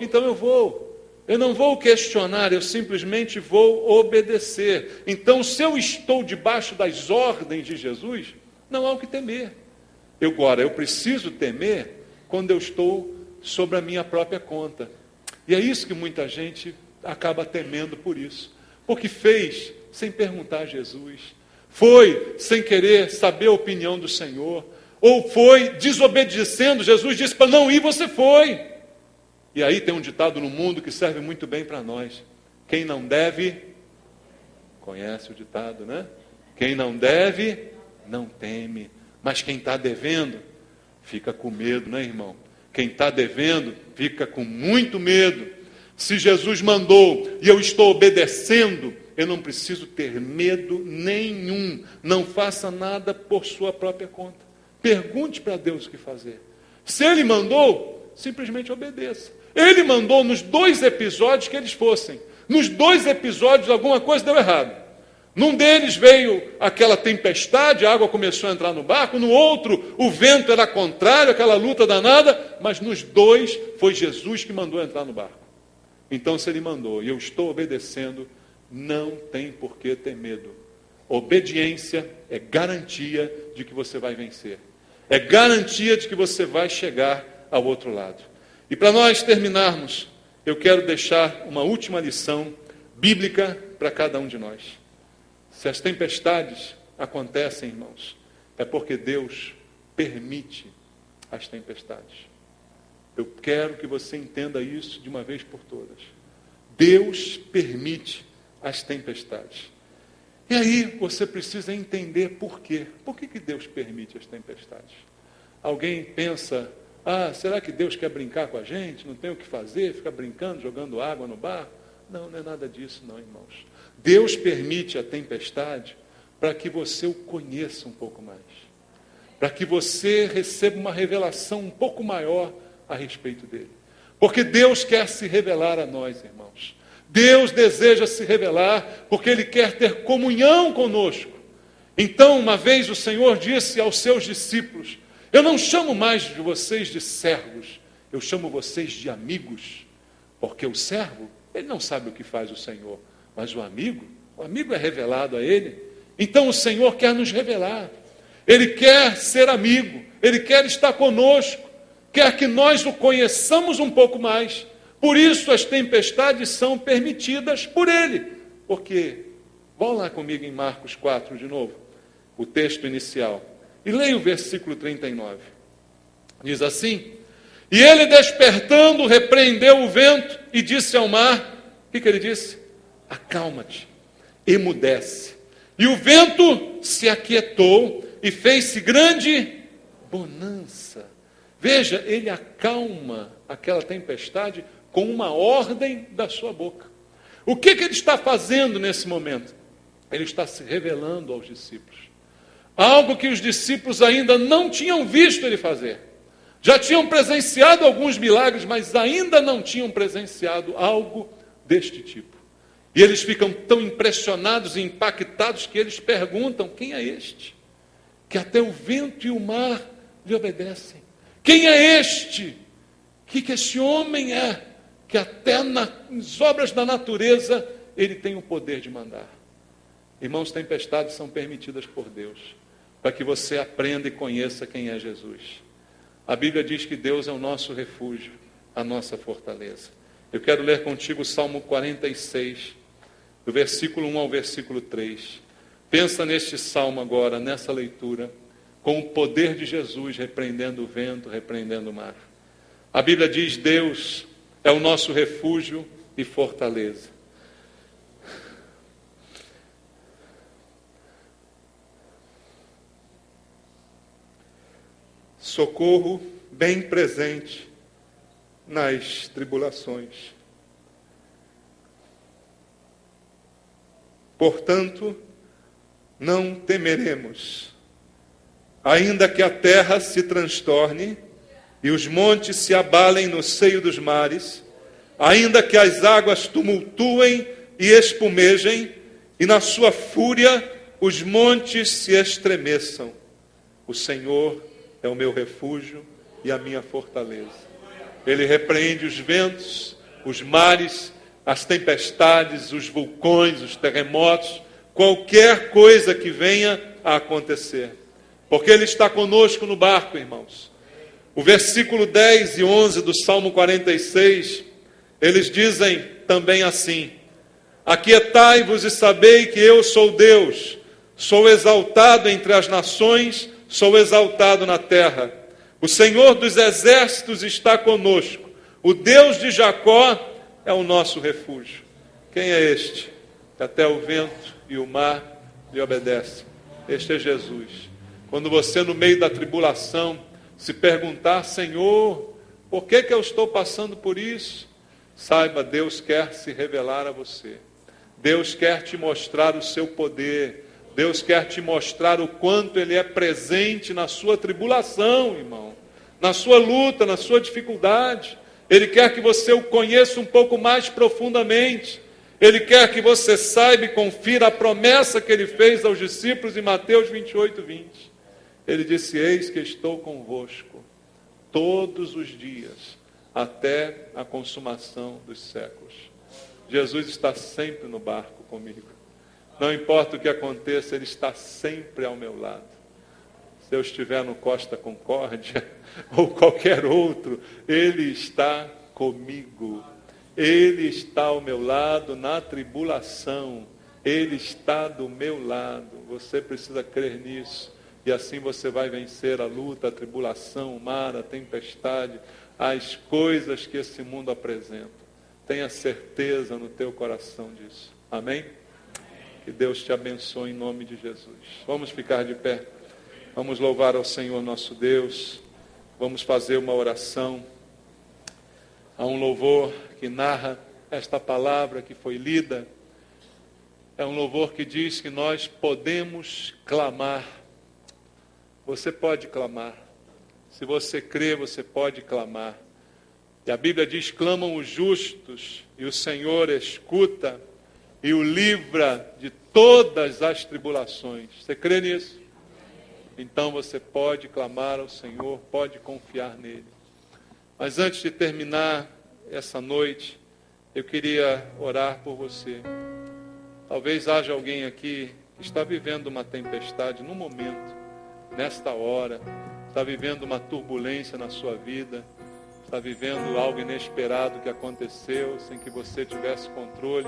então eu vou. Eu não vou questionar, eu simplesmente vou obedecer. Então, se eu estou debaixo das ordens de Jesus, não há o que temer. Agora, eu preciso temer quando eu estou sobre a minha própria conta. E é isso que muita gente acaba temendo por isso. Porque fez sem perguntar a Jesus. Foi sem querer saber a opinião do Senhor. Ou foi desobedecendo. Jesus disse para não ir, você foi. E aí tem um ditado no mundo que serve muito bem para nós. Quem não deve, conhece o ditado, né? Quem não deve, não teme. Mas quem está devendo, fica com medo, né, irmão? Quem está devendo, fica com muito medo. Se Jesus mandou e eu estou obedecendo, eu não preciso ter medo nenhum. Não faça nada por sua própria conta. Pergunte para Deus o que fazer. Se Ele mandou, simplesmente obedeça. Ele mandou nos dois episódios que eles fossem. Nos dois episódios alguma coisa deu errado. Num deles veio aquela tempestade, a água começou a entrar no barco. No outro, o vento era contrário, aquela luta danada. Mas nos dois, foi Jesus que mandou entrar no barco. Então, se Ele mandou e eu estou obedecendo, não tem por que ter medo. Obediência é garantia de que você vai vencer. É garantia de que você vai chegar ao outro lado. E para nós terminarmos, eu quero deixar uma última lição bíblica para cada um de nós. Se as tempestades acontecem, irmãos, é porque Deus permite as tempestades. Eu quero que você entenda isso de uma vez por todas. Deus permite as tempestades. E aí você precisa entender por quê. Por que Deus permite as tempestades? Alguém pensa será que Deus quer brincar com a gente? Não tem o que fazer, fica brincando, jogando água no barco? Não, não é nada disso não, irmãos. Deus permite a tempestade para que você o conheça um pouco mais. Para que você receba uma revelação um pouco maior a respeito dele. Porque Deus quer se revelar a nós, irmãos. Deus deseja se revelar porque Ele quer ter comunhão conosco. Então, uma vez o Senhor disse aos seus discípulos: eu não chamo mais de vocês de servos, eu chamo vocês de amigos. Porque o servo, ele não sabe o que faz o Senhor, mas o amigo é revelado a ele. Então o Senhor quer nos revelar. Ele quer ser amigo, Ele quer estar conosco, quer que nós o conheçamos um pouco mais. Por isso as tempestades são permitidas por Ele. Porque, vão lá comigo em Marcos 4 de novo, o texto inicial, e leia o versículo 39. Diz assim: e ele despertando, repreendeu o vento e disse ao mar, o que ele disse? Acalma-te, emudece. E o vento se aquietou e fez-se grande bonança. Veja, ele acalma aquela tempestade com uma ordem da sua boca. O que ele está fazendo nesse momento? Ele está se revelando aos discípulos. Algo que os discípulos ainda não tinham visto ele fazer. Já tinham presenciado alguns milagres, mas ainda não tinham presenciado algo deste tipo. E eles ficam tão impressionados e impactados que eles perguntam: quem é este? Que até o vento e o mar lhe obedecem. Quem é este? Que esse homem é? Que até nas obras da natureza ele tem o poder de mandar. Irmãos, tempestades são permitidas por Deus, para que você aprenda e conheça quem é Jesus. A Bíblia diz que Deus é o nosso refúgio, a nossa fortaleza. Eu quero ler contigo o Salmo 46, do versículo 1 ao versículo 3. Pensa neste salmo agora, nessa leitura, com o poder de Jesus repreendendo o vento, repreendendo o mar. A Bíblia diz: Deus é o nosso refúgio e fortaleza. Socorro bem presente nas tribulações. Portanto, não temeremos, ainda que a terra se transtorne e os montes se abalem no seio dos mares, ainda que as águas tumultuem e espumejem, e na sua fúria os montes se estremeçam. O Senhor é o meu refúgio e a minha fortaleza. Ele repreende os ventos, os mares, as tempestades, os vulcões, os terremotos, qualquer coisa que venha a acontecer. Porque Ele está conosco no barco, irmãos. O versículo 10 e 11 do Salmo 46, eles dizem também assim: aquietai-vos e sabei que eu sou Deus, sou exaltado entre as nações, sou exaltado na terra. O Senhor dos exércitos está conosco. O Deus de Jacó é o nosso refúgio. Quem é este? Que até o vento e o mar lhe obedecem. Este é Jesus. Quando você, no meio da tribulação, se perguntar: Senhor, por que eu estou passando por isso? Saiba, Deus quer se revelar a você. Deus quer te mostrar o seu poder. Deus quer te mostrar o quanto Ele é presente na sua tribulação, irmão. Na sua luta, na sua dificuldade. Ele quer que você o conheça um pouco mais profundamente. Ele quer que você saiba e confira a promessa que Ele fez aos discípulos em Mateus 28, 20. Ele disse: eis que estou convosco todos os dias, até a consumação dos séculos. Jesus está sempre no barco comigo. Não importa o que aconteça, Ele está sempre ao meu lado. Se eu estiver no Costa Concórdia ou qualquer outro, Ele está comigo. Ele está ao meu lado na tribulação. Ele está do meu lado. Você precisa crer nisso. E assim você vai vencer a luta, a tribulação, o mar, a tempestade, as coisas que esse mundo apresenta. Tenha certeza no teu coração disso. Amém? Que Deus te abençoe em nome de Jesus. Vamos ficar de pé. Vamos louvar ao Senhor nosso Deus. vamos fazer uma oração. Há um louvor que narra esta palavra que foi lida. É um louvor que diz que nós podemos clamar. Você pode clamar. Se você crê, você pode clamar. E a Bíblia diz: clamam os justos, e o Senhor escuta e o livra de todas as tribulações. Você crê nisso? Então você pode clamar ao Senhor, pode confiar nele. Mas antes de terminar essa noite, eu queria orar por você. Talvez haja alguém aqui que está vivendo uma tempestade no momento, nesta hora, está vivendo uma turbulência na sua vida, está vivendo algo inesperado que aconteceu sem que você tivesse controle.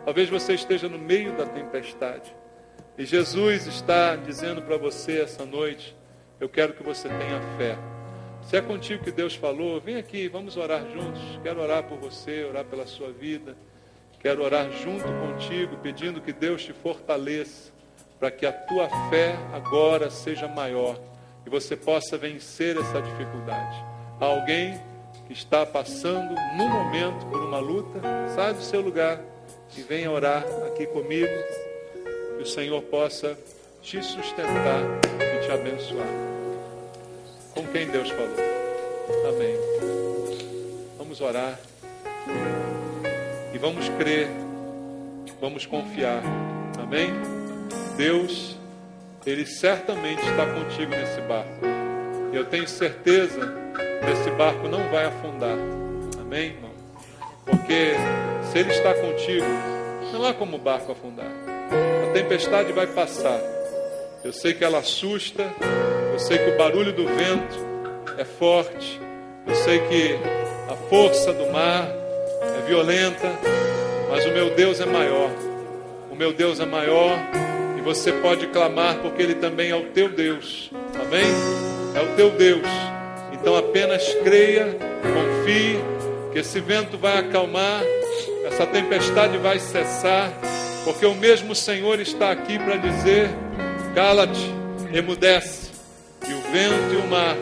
Talvez você esteja no meio da tempestade. E Jesus está dizendo para você essa noite: eu quero que você tenha fé. Se é contigo que Deus falou, vem aqui, vamos orar juntos. Quero orar por você, orar pela sua vida. Quero orar junto contigo, pedindo que Deus te fortaleça, para que a tua fé agora seja maior e você possa vencer essa dificuldade. Há alguém que está passando num momento por uma luta, sai do seu lugar e venha orar aqui comigo, que o Senhor possa te sustentar e te abençoar. Com quem Deus falou. Amém. Vamos orar. E vamos crer. Vamos confiar. Amém? Deus, Ele certamente está contigo nesse barco. E eu tenho certeza que esse barco não vai afundar. Amém, irmão? Porque se Ele está contigo, não há como o barco afundar. A tempestade vai passar. Eu sei que ela assusta. Eu sei que o barulho do vento é forte. Eu sei que a força do mar é violenta. Mas o meu Deus é maior. O meu Deus é maior. E você pode clamar porque Ele também é o teu Deus. Amém? É o teu Deus. Então apenas creia, confie, que esse vento vai acalmar, essa tempestade vai cessar, porque o mesmo Senhor está aqui para dizer: cala-te, emudece, e o vento e o mar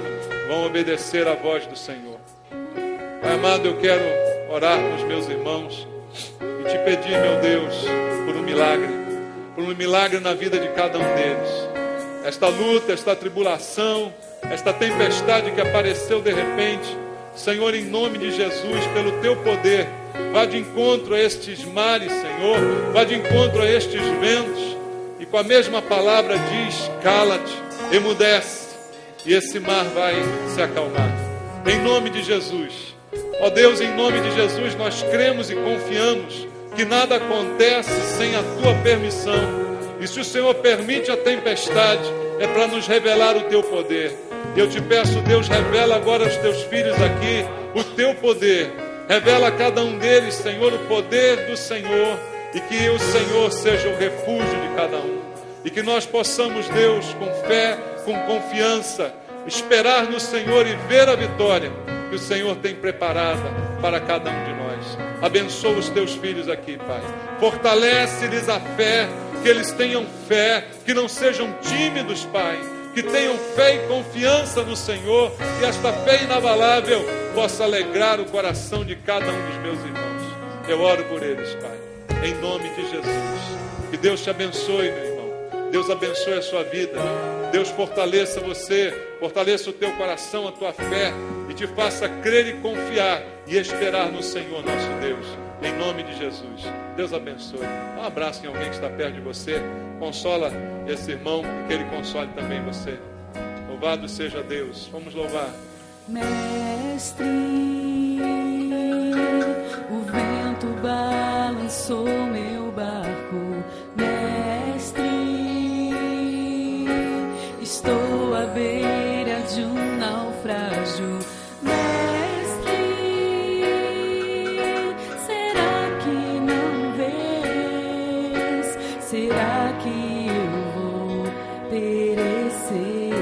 vão obedecer à voz do Senhor. Pai amado, eu quero orar com os meus irmãos e te pedir, meu Deus, por um milagre na vida de cada um deles. Esta luta, esta tribulação, esta tempestade que apareceu de repente, Senhor, em nome de Jesus, pelo teu poder, vá de encontro a estes mares, Senhor, vá de encontro a estes ventos, e com a mesma palavra diz: cala-te, emudece, e esse mar vai se acalmar. Em nome de Jesus, ó Deus, em nome de Jesus, nós cremos e confiamos que nada acontece sem a tua permissão. E se o Senhor permite a tempestade, é para nos revelar o teu poder. Eu te peço, Deus, revela agora aos teus filhos aqui o teu poder. Revela a cada um deles, Senhor, o poder do Senhor. E que o Senhor seja o refúgio de cada um. E que nós possamos, Deus, com fé, com confiança, esperar no Senhor e ver a vitória que o Senhor tem preparada para cada um de nós. Abençoa os teus filhos aqui, Pai. Fortalece-lhes a fé, que eles tenham fé, que não sejam tímidos, Pai. Que tenham fé e confiança no Senhor, e esta fé inabalável possa alegrar o coração de cada um dos meus irmãos. Eu oro por eles, Pai, em nome de Jesus. Que Deus te abençoe, meu irmão. Deus abençoe a sua vida. Deus fortaleça você, fortaleça o teu coração, a tua fé, e te faça crer e confiar e esperar no Senhor nosso Deus, em nome de Jesus. Deus abençoe. Dá um abraço em alguém que está perto de você. Consola esse irmão e que ele console também você. Louvado seja Deus. Vamos louvar. Mestre, o vento balançou meu barco. Mestre, estou à beira de um naufrágio. Mestre, será que não vês? Será que eu vou perecer?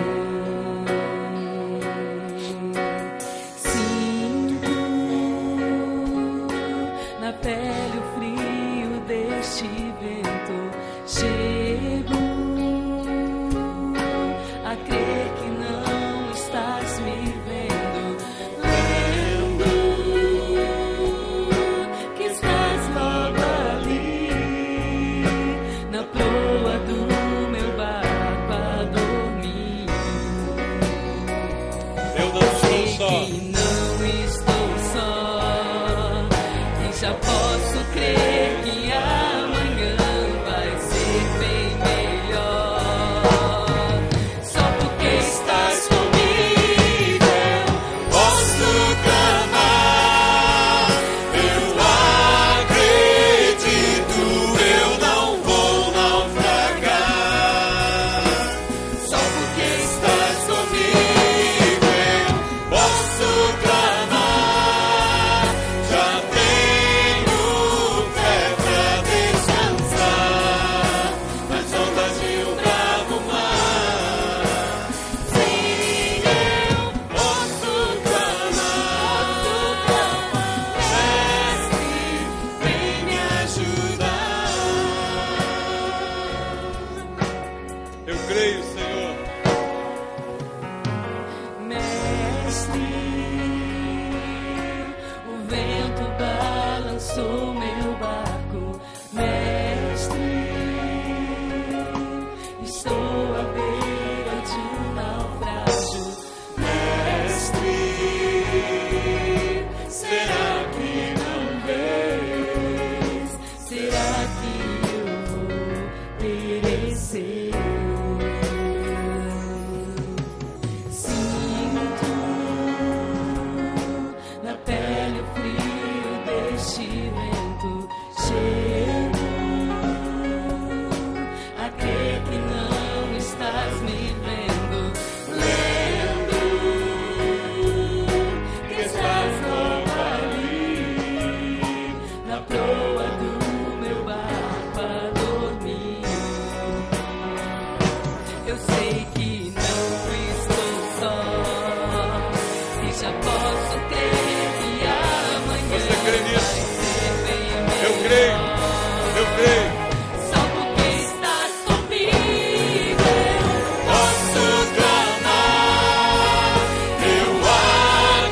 Sinto na pele o frio deste vento. Chego a crer que não estás me vendo. já posso crer que amanhã vai ser bem melhor. Só porque estás comigo eu posso clamar. Eu acredito, eu não vou naufragar. Só porque estás comigo eu posso clamar. Já tenho fé pra descansar nas ondas de um bravo mar. Sim, eu posso clamar. Mestre, vem me ajudar. Eu creio, Senhor. Mestre, o vento balançou meu barco. Mestre, estou à beira de um naufrágio. Mestre, será que não vês? Será que eu vou perecer? Sinto na pele o frio deste vento. Chego a crer que não estás me vendo. Lendo que estás logo ali na proa do meu barco a dormir. Eu sei que não estou só, e já posso crer que amanhã Você crê nisso? vai ser bem melhor. Eu creio. Eu creio. Só porque estás comigo eu posso clamar. Eu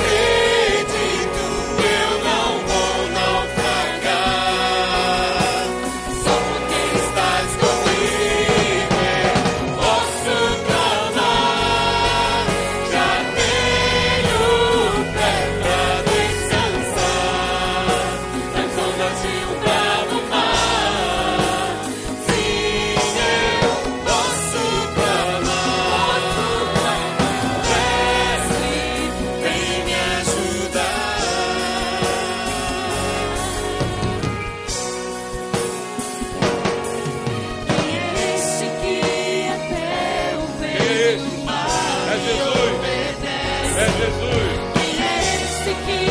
acredito, eu não vou naufragar. Só porque estás comigo eu posso clamar. Já tenho fé pra descansar nas ondas de um bravo mar. Sim, eu posso clamar. Mestre, vem me ajudar. Quem é este que até o vento do mar É Jesus. obedece? É Jesus. Quem é este que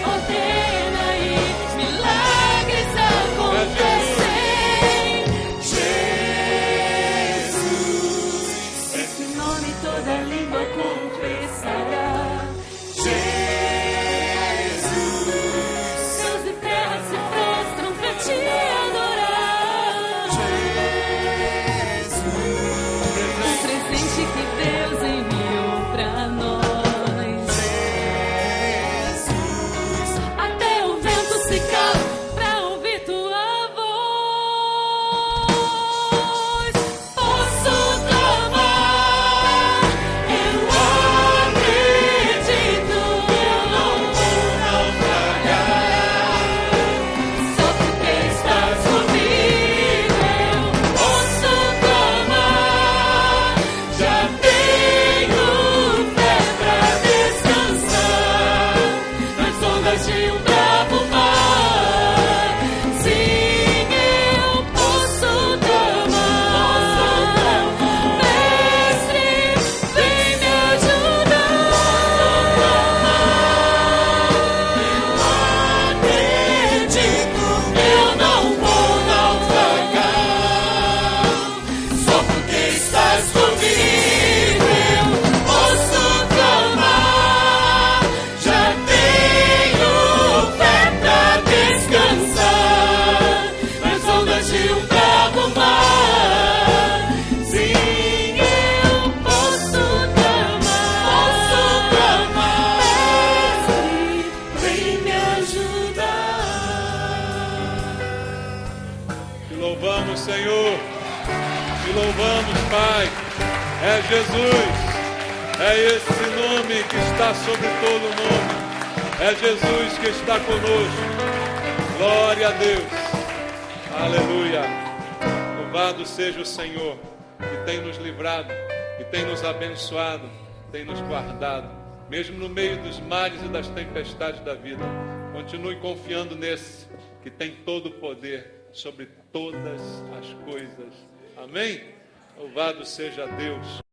ordena e milagres acontecem? Jesus, esse nome toda língua confessará. Jesus, céus e terra se prostram pra te adorar. O presente que Deus enviou pra nós. Até o vento se cala pra ouvir tua voz. Posso clamar. Eu acredito, eu não vou naufragar. Só porque estás comigo eu posso clamar. Já tenho fé pra descansar nas ondas de um bravo mar. Sim, eu posso clamar. Mestre, vem me ajudar. Acredito, eu não vou naufragar. Só porque estás comigo eu posso clamar. Já tenho fé pra descansar nas ondas de um bravo mar. Sim, eu posso clamar. Mestre, vem me ajudar. Te louvamos, Senhor. Te louvamos, Pai. É Jesus. É esse nome que está sobre todo nome. É Jesus que está conosco. Glória a Deus. Aleluia. Louvado seja o Senhor, que tem nos livrado, que tem nos abençoado, tem nos guardado, mesmo no meio dos males e das tempestades da vida. Continue confiando nesse, que tem todo o poder sobre todas as coisas. Amém? Louvado seja Deus.